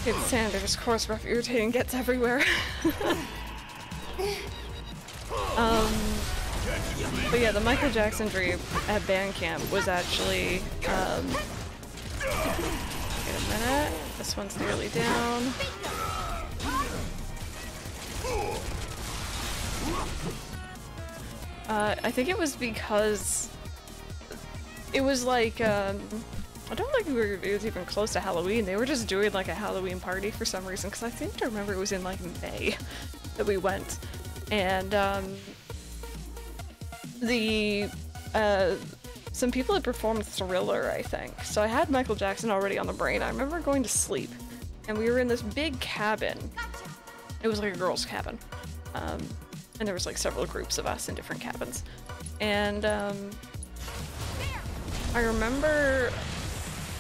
It's Sanders, course rough, irritating, gets everywhere. But yeah, the Michael Jackson dream at band camp was actually, wait a minute, this one's nearly down. I think it was because it was like, I don't think it was even close to Halloween. They were just doing like a Halloween party for some reason, because I seem to remember it was in like May that we went. And some people had performed Thriller, I think. So I had Michael Jackson already on the brain. I remember going to sleep, and we were in this big cabin. It was like a girls' cabin. And there was like several groups of us in different cabins. And I remember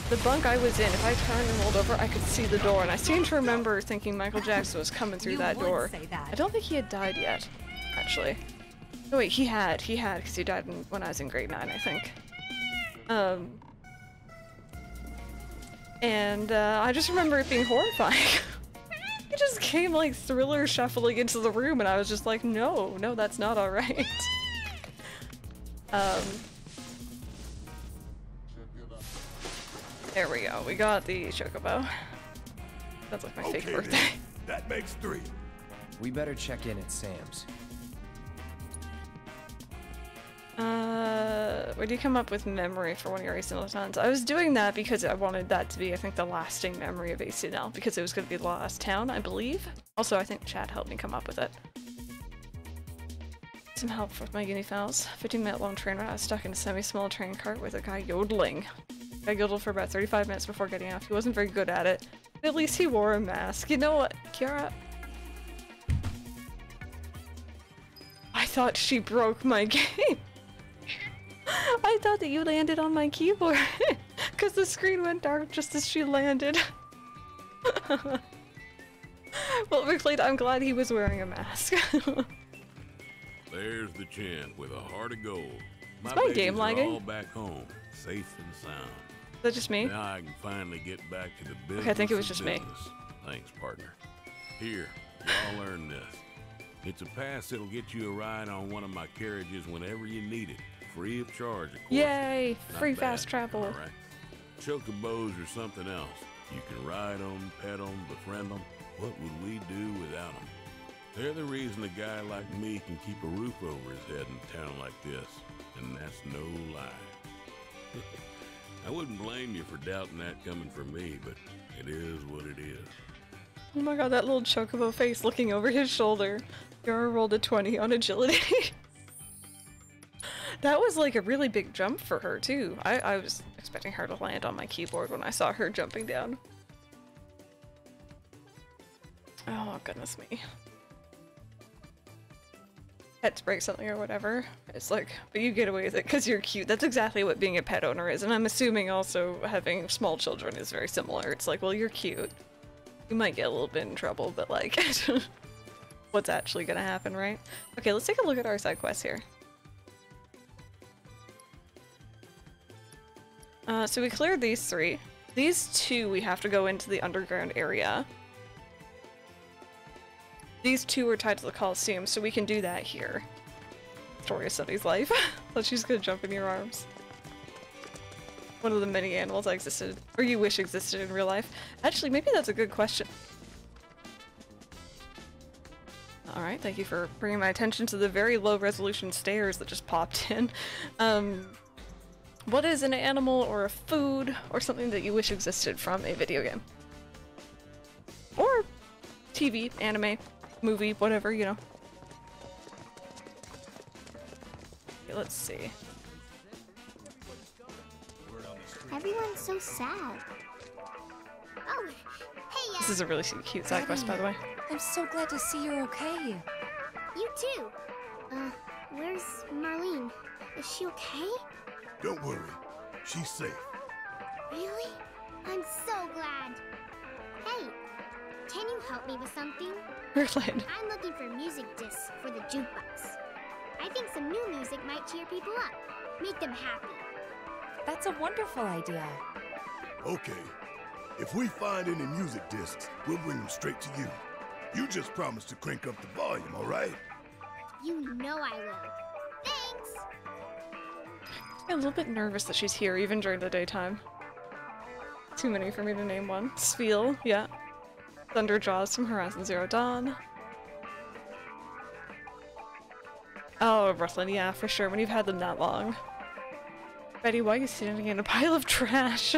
the bunk I was in, if I turned and rolled over, I could see the door, and I seem to remember thinking Michael Jackson was coming through that door. I don't think he had died yet, actually. Oh wait, he had, because he died when I was in grade 9, I think. And I just remember it being horrifying. He just came like Thriller shuffling into the room, and I was just like, no, that's not alright. There we go, we got the chocobo. That's like my fake birthday. Then. That makes 3. We better check in at Sam's. Where do you come up with memory for one of your ACNL towns? I was doing that because I wanted that to be, I think, the lasting memory of ACNL, because it was going to be the last town, I believe. Also, I think Chad helped me come up with it. Some help with my guinea fowls. 15-minute long train ride. I was stuck in a semi-small train cart with a guy yodeling. I yodeled for about 35 minutes before getting off. He wasn't very good at it, but at least he wore a mask. You know what, Kiara? I thought she broke my game. I thought that you landed on my keyboard because the screen went dark just as she landed. Well, McLeod, I'm glad he was wearing a mask. There's the champ with a heart of gold. Is my game babies are lagging? all back home, safe and sound. Is that just me? Now I can finally get back to the business. Okay, I think it was of just me. business. Thanks, partner. Here, y'all learn this. It's a pass that'll get you a ride on one of my carriages whenever you need it. Free of charge, of course. Yay! Not Free bad, fast travel. All right. Chocobos or something else. You can ride them, pet them, befriend them. What would we do without them? They're the reason a guy like me can keep a roof over his head in a town like this. And that's no lie. I wouldn't blame you for doubting that coming from me, but it is what it is. Oh my god, that little chocobo face looking over his shoulder. Yara rolled a 20 on agility. That was like a really big jump for her too. I was expecting her to land on my keyboard when I saw her jumping down. Oh goodness me. Pets break something or whatever. It's like, but you get away with it because you're cute. That's exactly what being a pet owner is, and I'm assuming also having small children is very similar. It's like, well, you're cute. You might get a little bit in trouble, but like, what's actually gonna happen, right? Okay, let's take a look at our side quest here. So we cleared these 3. These 2 we have to go into the underground area. These 2 are tied to the Coliseum, so we can do that here. Story of Sunny's life. Thought she's gonna jump in your arms. One of the many animals that existed, or you wish existed in real life. Actually, maybe that's a good question. Alright, thank you for bringing my attention to the very low resolution stairs that just popped in. What is an animal or a food or something that you wish existed from a video game? Or TV, anime, movie, whatever, you know. Okay, let's see. Everyone's so sad. Oh, hey, This is a really cute side quest, by the way. I'm so glad to see you're okay. You too. Where's Marlene? Is she okay? Don't worry. She's safe. Really? I'm so glad. Hey, can you help me with something? Merlin. I'm looking for music discs for the jukebox. I think some new music might cheer people up, make them happy. That's a wonderful idea. Okay. If we find any music discs, we'll bring them straight to you. You just promise to crank up the volume, all right? You know I will. Thanks! I'm a little bit nervous that she's here, even during the daytime. Too many for me to name one. Spiel, yeah. Thunderjaws from Horizon Zero Dawn. Oh, Brooklyn, yeah, for sure, when you've had them that long. Betty, why are you sitting in a pile of trash?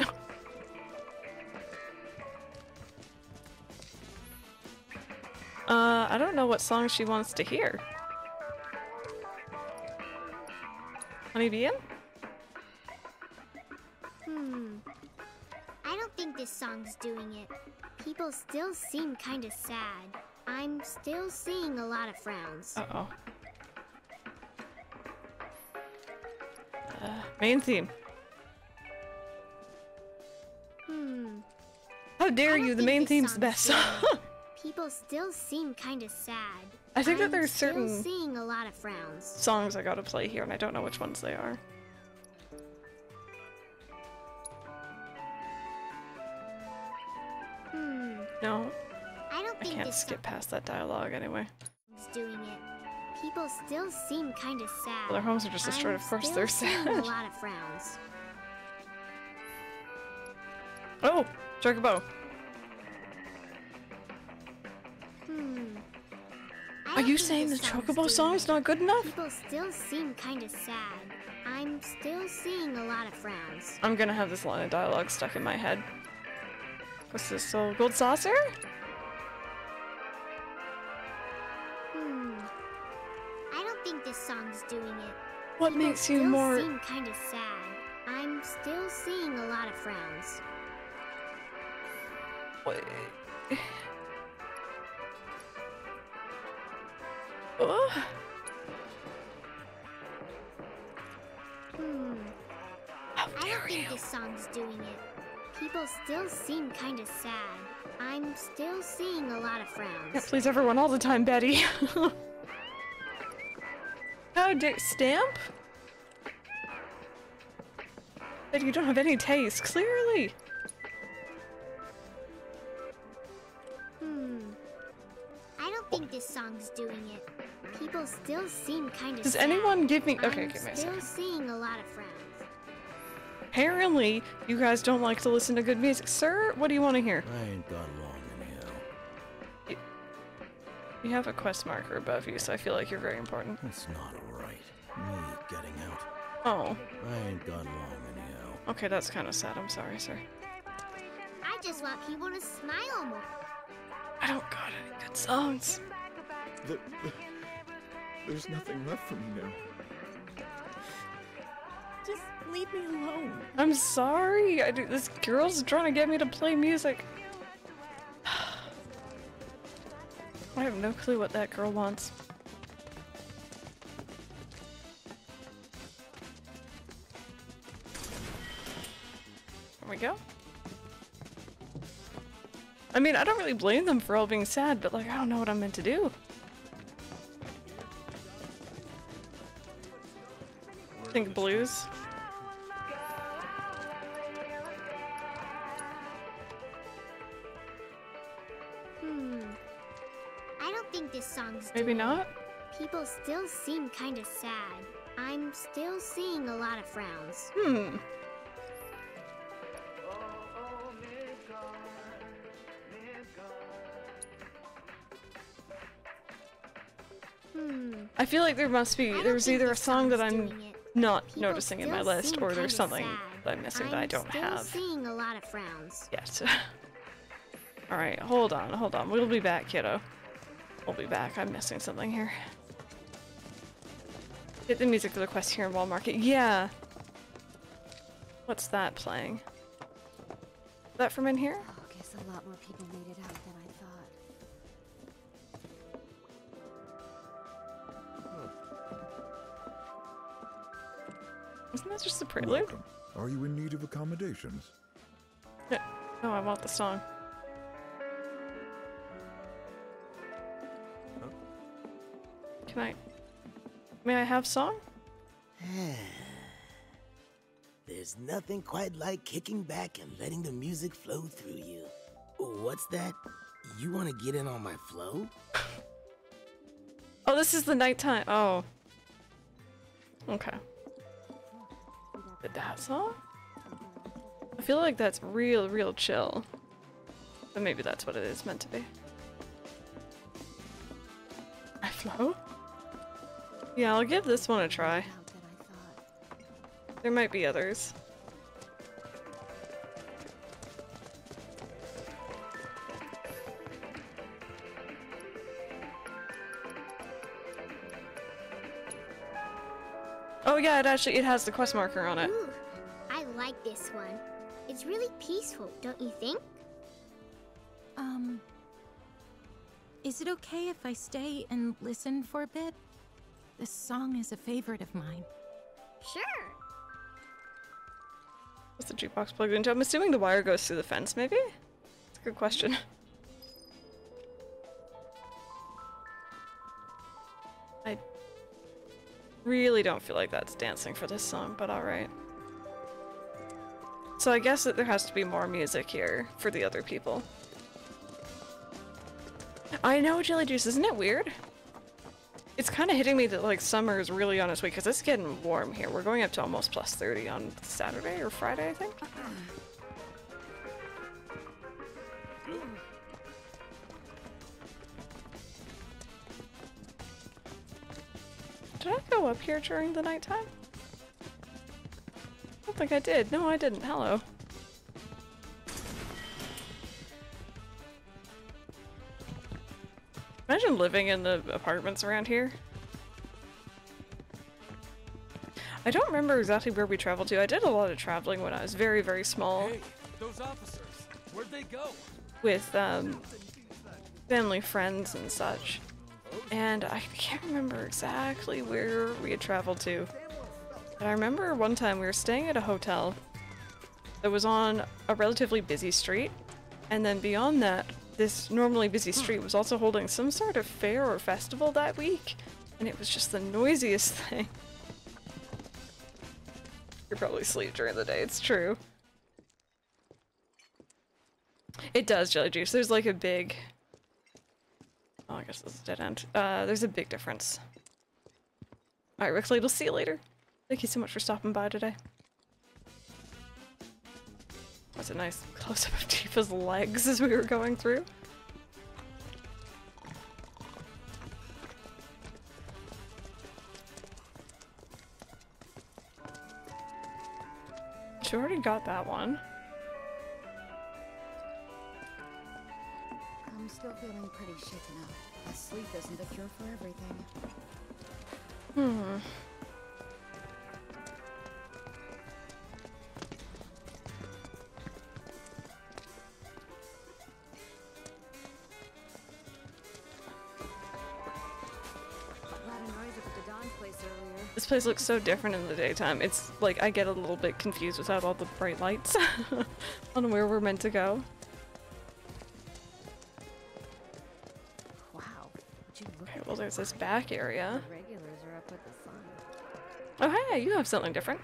I don't know what song she wants to hear. Honeybee in? I don't think this song's doing it. People still seem kinda sad. I'm still seeing a lot of frowns. Uh-oh. Main theme. How dare you, the main theme's the best song. People still seem kinda sad. I think that there's certain still seeing a lot of frowns. songs I gotta play here, and I don't know which ones they are. No. I can't skip past that dialogue anyway. Doing it. People still seem kinda sad. Well, their homes are just destroyed, of course they're sad. A lot of frowns. Oh! Chocobo! Are you saying the Chocobo song's not good enough? People still seem kinda sad. I'm still seeing a lot of frowns. I'm gonna have this line of dialogue stuck in my head. What's this, so gold saucer? I don't think this song's doing it. What makes you more... People still seem kinda sad. I'm still seeing a lot of frowns. Wait. Oh. I don't think this song's doing it. People still seem kinda sad. I'm still seeing a lot of frowns. Can't please everyone all the time, Betty. How dare stamp? Betty, you don't have any taste, clearly. I don't think this song's doing it. People still seem kinda Does sad. anyone give me- okay, I'm give me a still second. seeing a lot of frowns. Apparently, you guys don't like to listen to good music. Sir, what do you want to hear? I ain't got long anyhow. You have a quest marker above you, so I feel like you're very important. It's not alright. Me getting out. Oh. I ain't got long anyhow. Okay, that's kind of sad. I'm sorry, sir. I just want people to smile more. I don't got any good songs. There's nothing left for me now. Just leave me alone. I'm sorry. This girl's trying to get me to play music. I have no clue what that girl wants. There we go. I mean, I don't really blame them for all being sad, but like, I don't know what I'm meant to do. Think blues. I don't think this song's Maybe not? People still seem kinda sad. I'm still seeing a lot of frowns. I feel like there must be, there's either a song that I'm not noticing in my still list, seem or there's kinda something sad. that I'm missing that I don't still have seeing a lot of frowns. yet. Alright, hold on. We'll be back, kiddo. We'll be back. I'm missing something here. Hit the music for the quest here in Wall Market. Yeah! What's that playing? Is that from in here? Oh, guess a lot more people made it out than I thought. Isn't that just the prelude? Welcome. Are you in need of accommodations? No, I want the song. May I have song? There's nothing quite like kicking back and letting the music flow through you. What's that? You want to get in on my flow? Oh, this is the nighttime. Oh. Okay. That song? I feel like that's real chill. But maybe that's what it is meant to be. My flow? Yeah, I'll give this one a try. There might be others. Oh yeah, it has the quest marker on it. Ooh, I like this one. It's really peaceful, don't you think? Is it okay if I stay and listen for a bit? This song is a favorite of mine. Sure. What's the jukebox plugged into? I'm assuming the wire goes through the fence, maybe? That's a good question. I really don't feel like that's dancing for this song, but alright. So I guess that there has to be more music here for the other people. I know, Jelly Juice, isn't it weird? It's kind of hitting me that like summer is really on its way because it's getting warm here. We're going up to almost plus 30 on Saturday or Friday, I think. Did I go up here during the nighttime? I don't think I did. No, I didn't. Hello. Imagine living in the apartments around here. I don't remember exactly where we traveled to. I did a lot of traveling when I was very small. Hey, those officers, where'd they go? With family, friends, and such. And I can't remember exactly where we had traveled to. But I remember one time we were staying at a hotel that was on a relatively busy street, and then beyond that, this normally busy street was also holding some sort of fair or festival that week, and it was just the noisiest thing. You probably sleep during the day, it's true. It does, Jelly Juice. There's like a big... Oh, I guess this is a dead end. There's a big difference. Alright, Rixley, we'll see you later. Thank you so much for stopping by today. That's a nice close-up of Tifa's legs as we were going through. She already got that one. I'm still feeling pretty shaken up. Sleep isn't the cure for everything. This place looks so different in the daytime. It's like I get a little bit confused without all the bright lights on where we're meant to go. Wow. Okay, well there's this back area. The regulars are up with the sun. Oh hey, you have something different.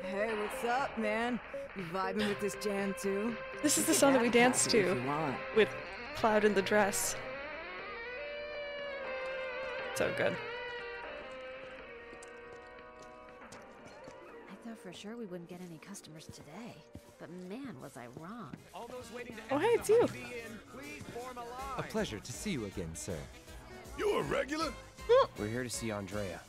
Hey, what's up, man? You vibing with this jam too? This is the song that we danced to with Cloud in the dress. So good. I thought for sure we wouldn't get any customers today, but man, was I wrong. Oh hey, it's you. A pleasure to see you again, sir. You a regular? We're here to see Andrea.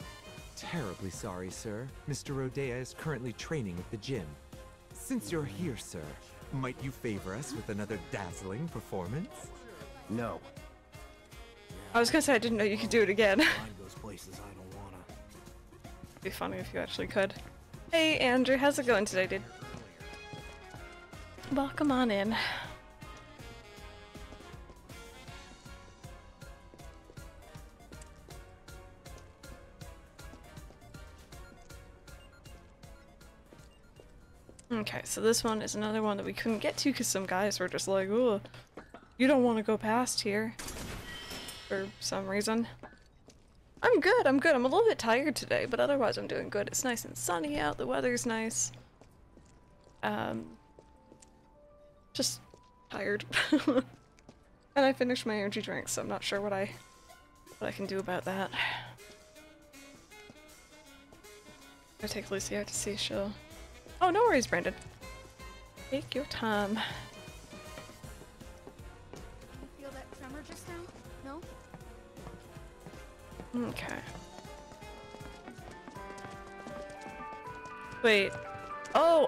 Terribly sorry, sir. Mr. Rodea is currently training at the gym. Since you're here, sir, might you favor us with another dazzling performance? No. I was gonna say I didn't know you could do it again. Those places I don't wanna. It'd be funny if you actually could. Hey Andrew, how's it going today, dude? Welcome on in. Okay, so this one is another one that we couldn't get to because some guys were just like, oh, you don't want to go past here. For some reason. I'm good, I'm good. I'm a little bit tired today, but otherwise I'm doing good. It's nice and sunny out, the weather's nice. Just tired. And I finished my energy drink, so I'm not sure what I can do about that. I take Lucy out to see if she'll... Oh, no worries, Brandon. Take your time. Feel that tremor just now? No? Okay. Wait. Oh!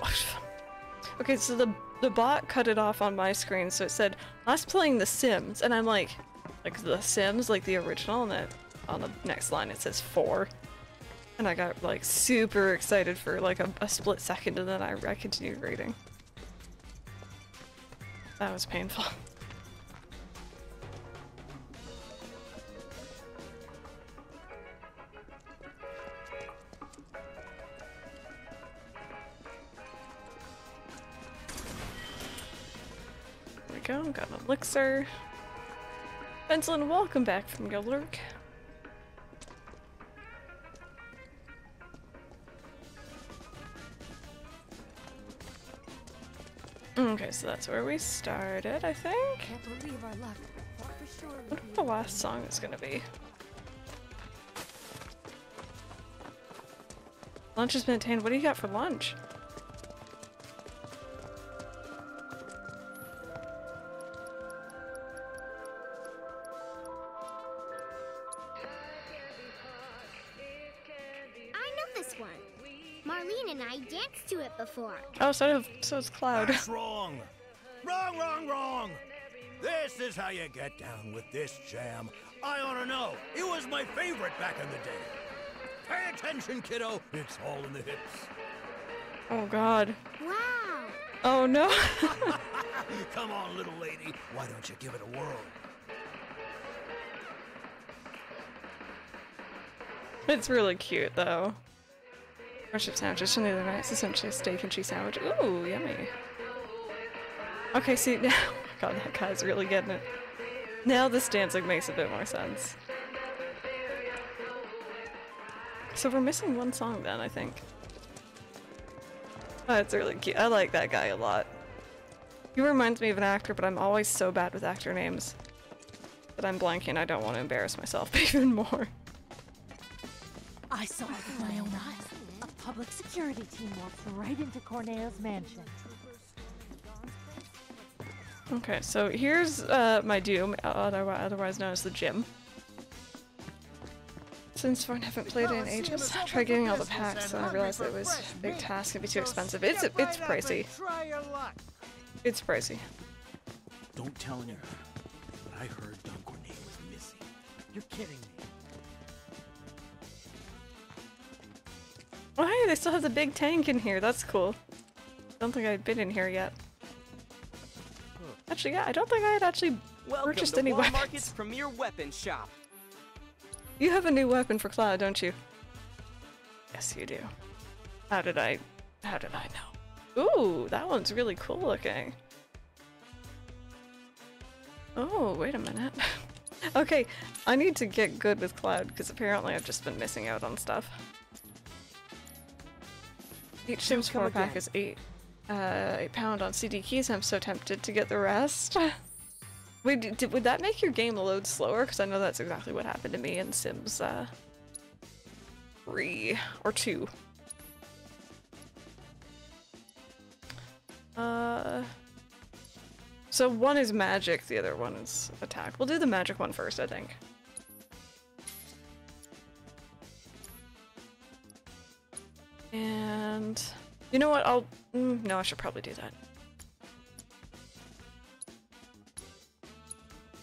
Okay, so the bot cut it off on my screen, so it said, last playing The Sims, and I'm like The Sims, like the original, and then on the next line it says 4. And I got like super excited for like a split second, and then I continued reading. That was painful. There we go, got an elixir. Benslin, welcome back from your lurk. Okay, so that's where we started, I think. Can't believe our luck. Thought for sure What the last song is gonna be? Lunch has been attained. What do you got for lunch? I know this one. Marlene and I danced to it before. Oh, so it's Cloud. That's wrong. Wrong. This is how you get down with this jam. I ought to know. It was my favorite back in the day. Pay attention, kiddo. It's all in the hips. Oh god. Wow. Oh no. Come on, little lady. Why don't you give it a whirl? It's really cute though. Worship sandwiches from the other night. It's essentially a steak and cheese sandwich. Ooh, yummy. Okay, see now. Oh my god, that guy's really getting it. Now this dancing makes a bit more sense. So we're missing one song then, I think. Oh, it's really cute. I like that guy a lot. He reminds me of an actor, but I'm always so bad with actor names that I'm blanking. I don't want to embarrass myself even more. I saw it with my own eyes. A public security team walked right into Corneo's mansion. Okay, so here's my Doom, otherwise known as the gym. Since I haven't played it in ages, I tried getting all the packs, and I realized it was a big task. It'd be too expensive. It's pricey. It's pricey. Don't tell anyone, but I heard Don Corneo was missing. You're kidding me. Oh hey, they still have the big tank in here. That's cool. Don't think I'd been in here yet. Actually, yeah, I don't think I had actually purchased any weapons. Welcome to Walmart's premier weapon shop. You have a new weapon for Cloud, don't you? Yes, you do. How did I know? Ooh, that one's really cool looking. Oh, wait a minute. Okay, I need to get good with Cloud, because apparently I've just been missing out on stuff. Each Sims 4 pack is £8 on CD keys. I'm so tempted to get the rest. Wait, would that make your game load slower? Because I know that's exactly what happened to me in Sims 3 or 2. So one is magic, the other one is attack. We'll do the magic one first, I think. And you know what? No, I should probably do that.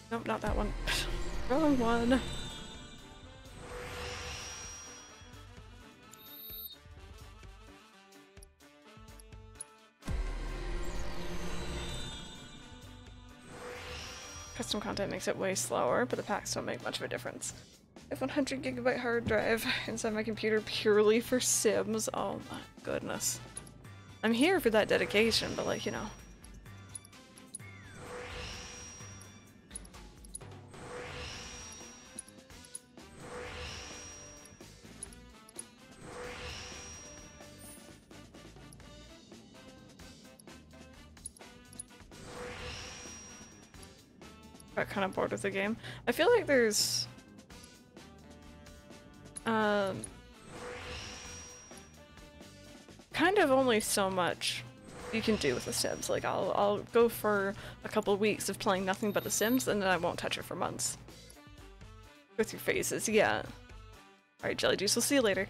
Nope, not that one. Wrong one. Custom content makes it way slower, but the packs don't make much of a difference. I have 100 gigabyte hard drive inside my computer purely for Sims. Oh my goodness. I'm here for that dedication, but like, you know. got kind of bored with the game. I feel like there's kind of only so much you can do with The Sims. Like I'll go for a couple of weeks of playing nothing but The Sims, and then I won't touch it for months. With your faces, yeah. Alright, Jelly Juice, we'll see you later.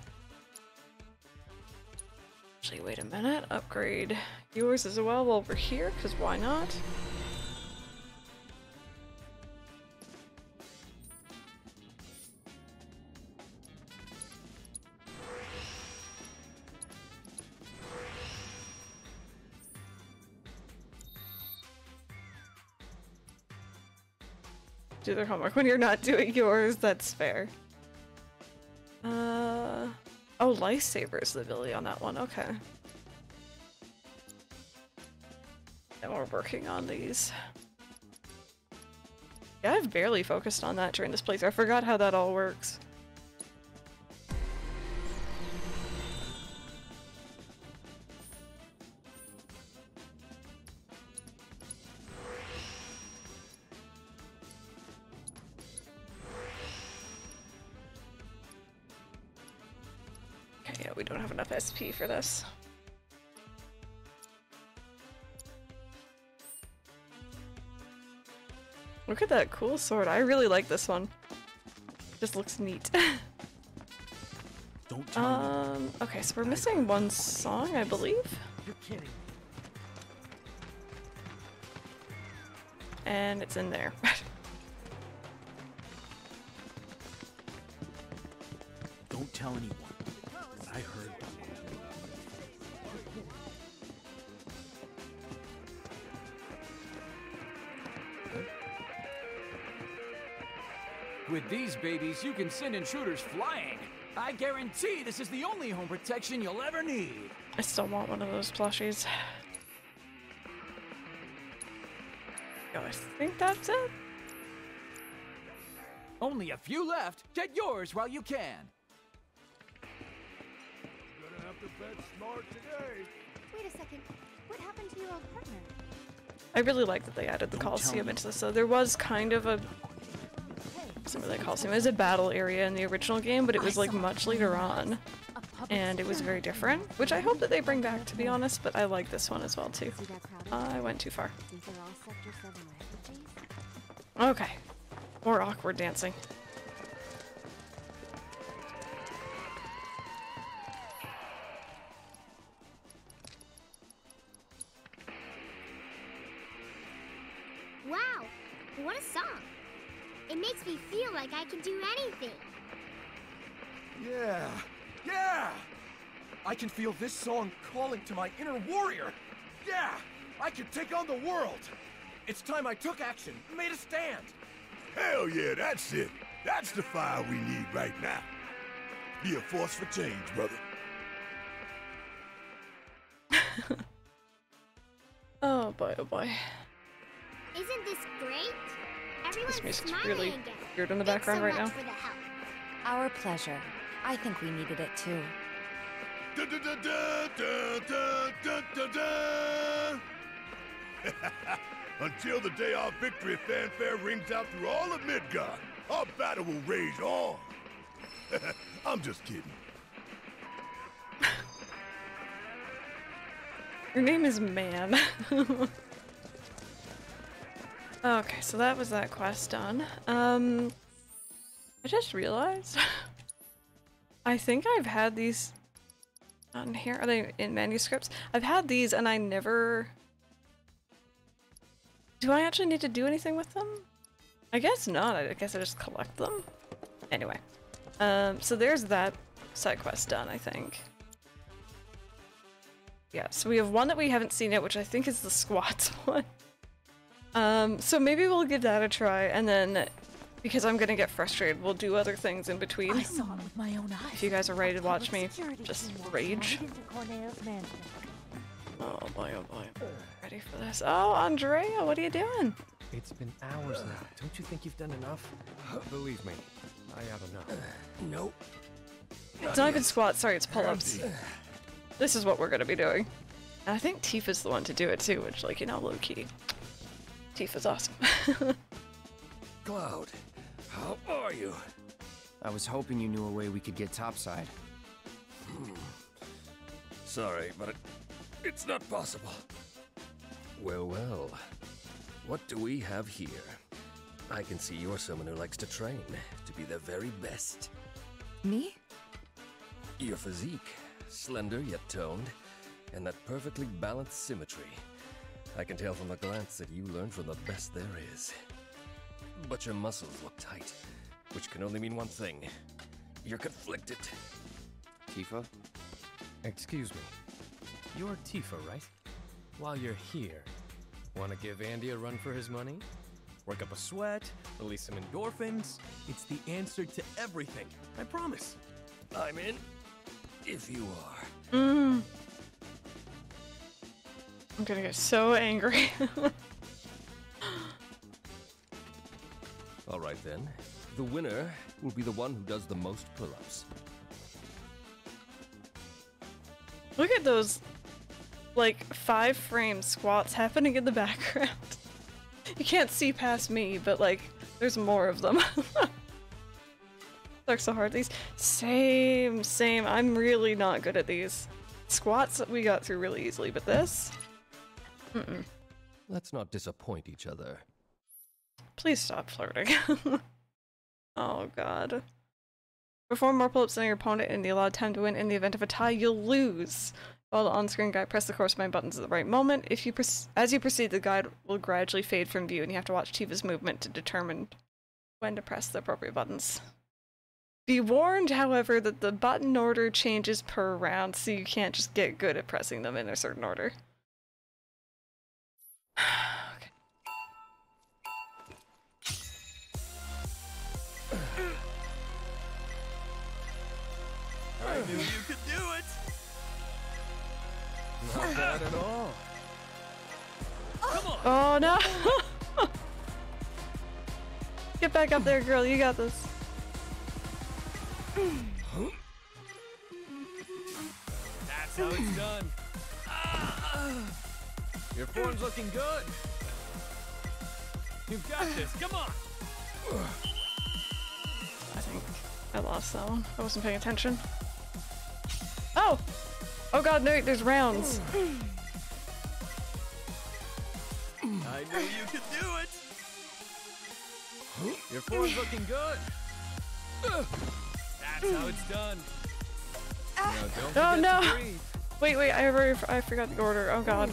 Actually, wait a minute. Upgrade yours as well while we're here, because why not? Do their homework when you're not doing yours, that's fair. Oh, Lifesaver is the ability on that one, okay. And we're working on these. Yeah, I've barely focused on that during this playthrough. I forgot how that all works. Yeah, we don't have enough SP for this. Look at that cool sword. I really like this one. Just looks neat. Don't tell me. Okay, so we're missing one song, I believe. You're kidding. And it's in there. Don't tell anyone. But I heard. With these babies, you can send intruders flying. I guarantee this is the only home protection you'll ever need. I still want one of those plushies. Yo, I think that's it. Only a few left. Get yours while you can. Gonna have to bet smart today. Wait a second. What happened to your old partner? I really like that they added the Coliseum into this, so there was kind of a... Wasn't really a Coliseum. It was a battle area in the original game, but it was like much later on. And it was very different, which I hope that they bring back, to be honest, but I like this one as well, too. I went too far. Okay. More awkward dancing. Wow, what a song. It makes me feel like I can do anything. Yeah, yeah! I can feel this song calling to my inner warrior. Yeah, I can take on the world. It's time I took action, made a stand. Hell yeah, that's it. That's the fire we need right now. Be a force for change, brother. Oh boy, oh boy. Isn't this great? Everyone's This music's smiling really again. weird in the Thanks background so right much now. for the help. Our pleasure. I think we needed it too. Da, da, da, da, da, da, da, da, da. Until the day our victory fanfare rings out through all of Midgard, our battle will rage on. I'm just kidding. Your name is Man. Okay, so that was that quest done. I just realized I think I've had these on here. Are they in manuscripts? I've had these and I never... Do I actually need to do anything with them? I guess not. I guess I just collect them. Anyway. So there's that side quest done, I think. Yeah, so we have one that we haven't seen yet, which I think is the squats one. So maybe we'll give that a try, and then, because I'm gonna get frustrated, we'll do other things in between. I saw it with my own eyes. If you guys are ready to watch me just rage. Oh boy, oh boy. Ready for this? Oh, Andrea, what are you doing? It's been hours now. Don't you think you've done enough? Believe me, I don't know. Nope. It's not even squats, sorry, it's pull-ups. This is what we're gonna be doing. And I think Tifa's the one to do it too, which, like, you know, low-key. Tifa's awesome. Cloud, how are you? I was hoping you knew a way we could get topside. Sorry, but it's not possible. Well, well. What do we have here? I can see you're someone who likes to train, to be the very best. Me? Your physique, slender yet toned, and that perfectly balanced symmetry. I can tell from a glance that you learned from the best there is. But your muscles look tight, which can only mean one thing. You're conflicted. Tifa? Excuse me. You're Tifa, right? While you're here, want to give Andy a run for his money? Work up a sweat, release some endorphins. It's the answer to everything. I promise. I'm in, if you are. I'm gonna get so angry. All right then. The winner will be the one who does the most pull-ups. Look at those, like, 5-frame squats happening in the background. You can't see past me, but, like, there's more of them. They're so hard. These same. I'm really not good at these. Squats we got through really easily, but this? Let's not disappoint each other. Please stop flirting. Oh god. Perform more pull-ups than your opponent in the allowed time to win. In the event of a tie, you'll lose. Follow the on-screen guide, press the corresponding buttons at the right moment. As you proceed, the guide will gradually fade from view, and you have to watch Tifa's movement to determine when to press the appropriate buttons. Be warned, however, that the button order changes per round, so you can't just get good at pressing them in a certain order. Okay. I knew you could do it! Not bad at all. Come on! Oh no! Get back up there, girl, you got this. That's how it's done. Your form's looking good. You've got this, come on! I think I lost that one. I wasn't paying attention. Oh! Oh god, no, there's rounds. I knew you could do it! Your form's looking good. That's how it's done. Now don't Oh forget no! to breathe. Wait, I forgot the order. Oh god.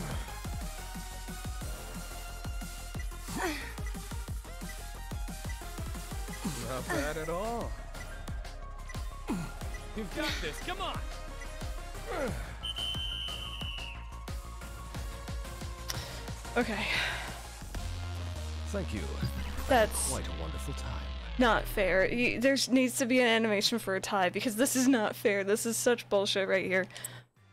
Not bad at all. You've got this, come on! Okay. Thank you. That's Quite a wonderful time. not fair. There needs to be an animation for a tie, because this is not fair. This is such bullshit right here.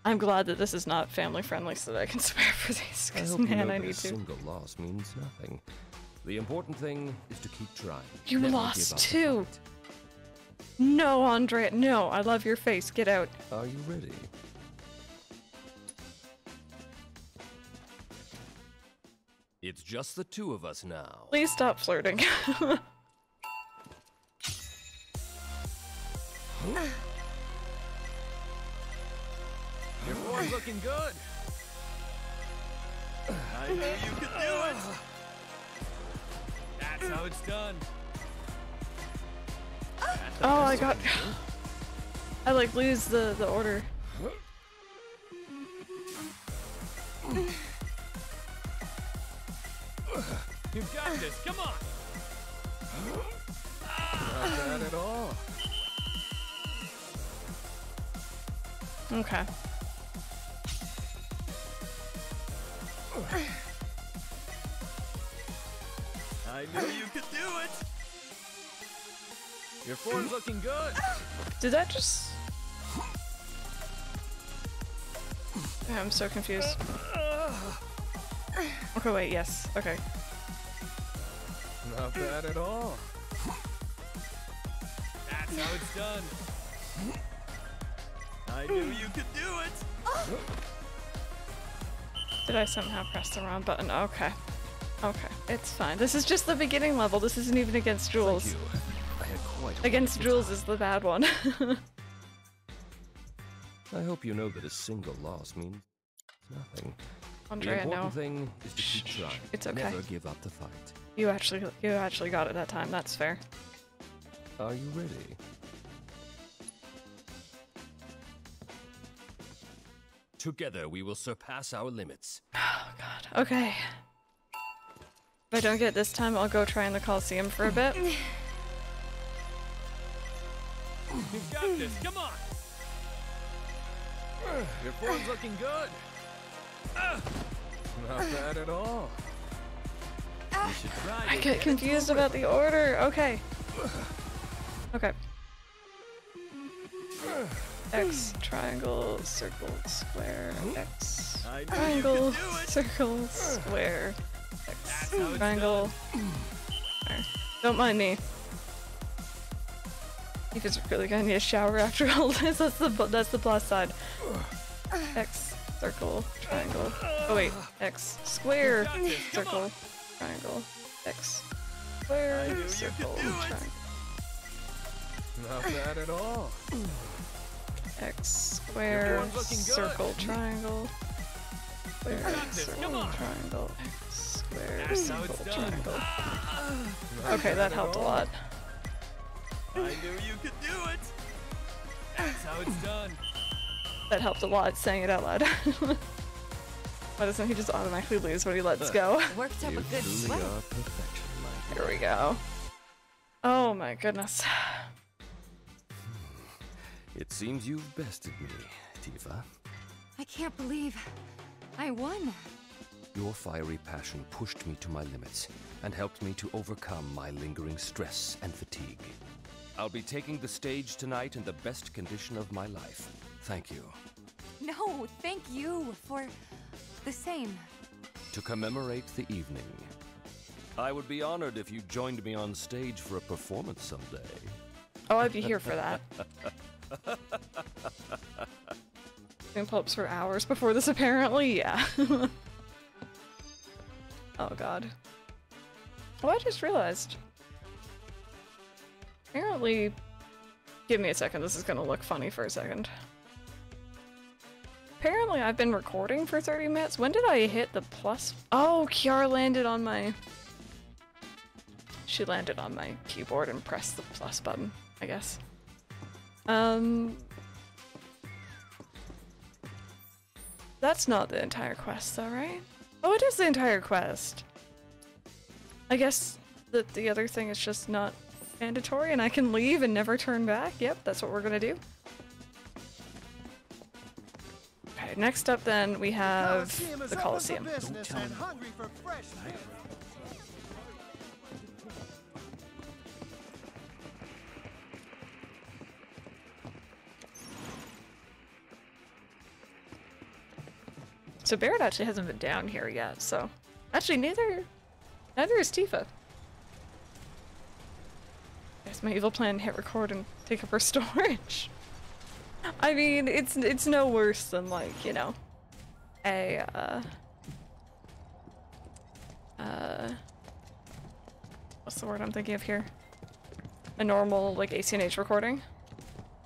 I'm glad that this is not family friendly so that I can swear for these, because man, I need to. A single loss means nothing. The important thing is to keep trying. You Never lost give up the too! fight. No, Andrea, no. I love your face. Get out. Are you ready? It's just the two of us now. Please stop flirting. Your form's looking good. I knew you could do it. That's how it's done. Oh, I got... I like lose the order. You've got this, come on! Not bad at all. Okay. I knew you could do it! Your form's looking good! Did that just... Yeah, I'm so confused. Okay, wait, yes. Okay. Not bad at all. That's how it's done. I knew you could do it! Did I somehow press the wrong button? Okay. Okay, it's fine. This is just the beginning level. This isn't even against Jules. Thank you. I had quite a Against Jules is the bad one. I hope you know that a single loss means nothing. Andrea, the important no. thing is to keep trying. It's okay. Never give up the fight. You actually got it that time. That's fair. Are you ready? Together we will surpass our limits. Oh god. Okay. If I don't get it this time, I'll go try in the Coliseum for a bit. You've got this. Come on. Your form's looking good. Not bad at all. You should try. I get confused about the order. Okay. Okay. X, triangle, circle, square, X, triangle, circle, square, X, triangle. There. Don't mind me. You guys are really gonna need a shower after all this. That's the plus side. X, circle, triangle. Oh wait, X, square, circle, triangle, X, square, circle, triangle. Not bad at all. X, square, circle, triangle, square, circle, triangle, X, square, circle, triangle. Okay, that helped a lot. I knew you could do it. That's how it's done. That helped a lot, saying it out loud. Why doesn't he just automatically lose when he lets go? Worked up a good sweat. Here we go. Oh my goodness. It seems you've bested me, Tifa. I can't believe I won. Your fiery passion pushed me to my limits and helped me to overcome my lingering stress and fatigue. I'll be taking the stage tonight in the best condition of my life. Thank you. No, thank you for the same. To commemorate the evening, I would be honored if you joined me on stage for a performance someday. Oh, I'd be here for that. Doing pull-ups for hours before this, apparently? Yeah. Oh god. Oh, I just realized. Apparently... Give me a second, this is gonna look funny for a second. Apparently I've been recording for 30 minutes. When did I hit the plus? Oh, Kiara landed on my... She landed on my keyboard and pressed the plus button, I guess. That's not the entire quest though, right? Oh, it is the entire quest. I guess that the other thing is just not mandatory and I can leave and never turn back. Yep, that's what we're gonna do. Okay, next up then we have the Coliseum. So Barrett actually hasn't been down here yet, so... Actually, neither is Tifa. Guess my evil plan hit record and take up her storage. I mean, it's no worse than, like, you know, a, what's the word I'm thinking of here? A normal, like, ACNH recording.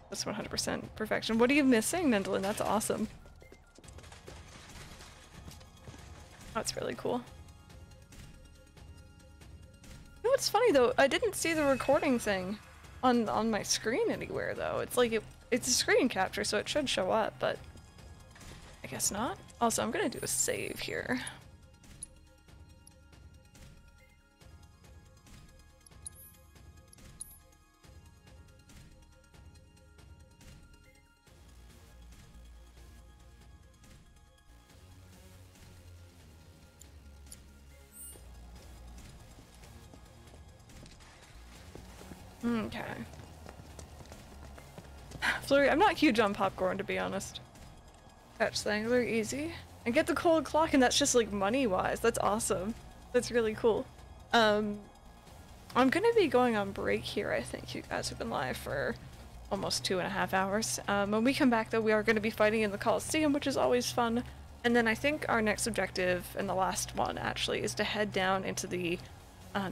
That's 100% perfection. What are you missing, Nendlin? That's awesome. That's really cool. You know what's funny though? I didn't see the recording thing on my screen anywhere though. It's like it's a screen capture, so it should show up, but I guess not. Also, I'm gonna do a save here. Okay. Flurry, I'm not huge on popcorn, to be honest. Catch the angler easy. And get the cold clock, and that's just like money-wise. That's awesome. That's really cool. I'm gonna be going on break here, I think. You guys have been live for almost 2.5 hours. When we come back, though, we are gonna be fighting in the Coliseum, which is always fun. And then I think our next objective, and the last one actually, is to head down into the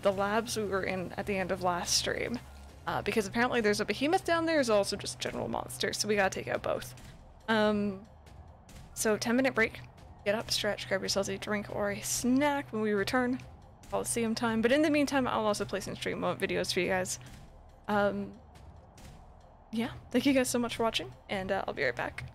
labs we were in at the end of last stream. Because apparently there's a behemoth down there, there's also just general monsters, so we gotta take out both. So 10-minute break. Get up, stretch, grab yourselves a drink or a snack when we return. Coliseum time. But in the meantime, I'll also play some stream moment videos for you guys. Yeah, thank you guys so much for watching, and I'll be right back.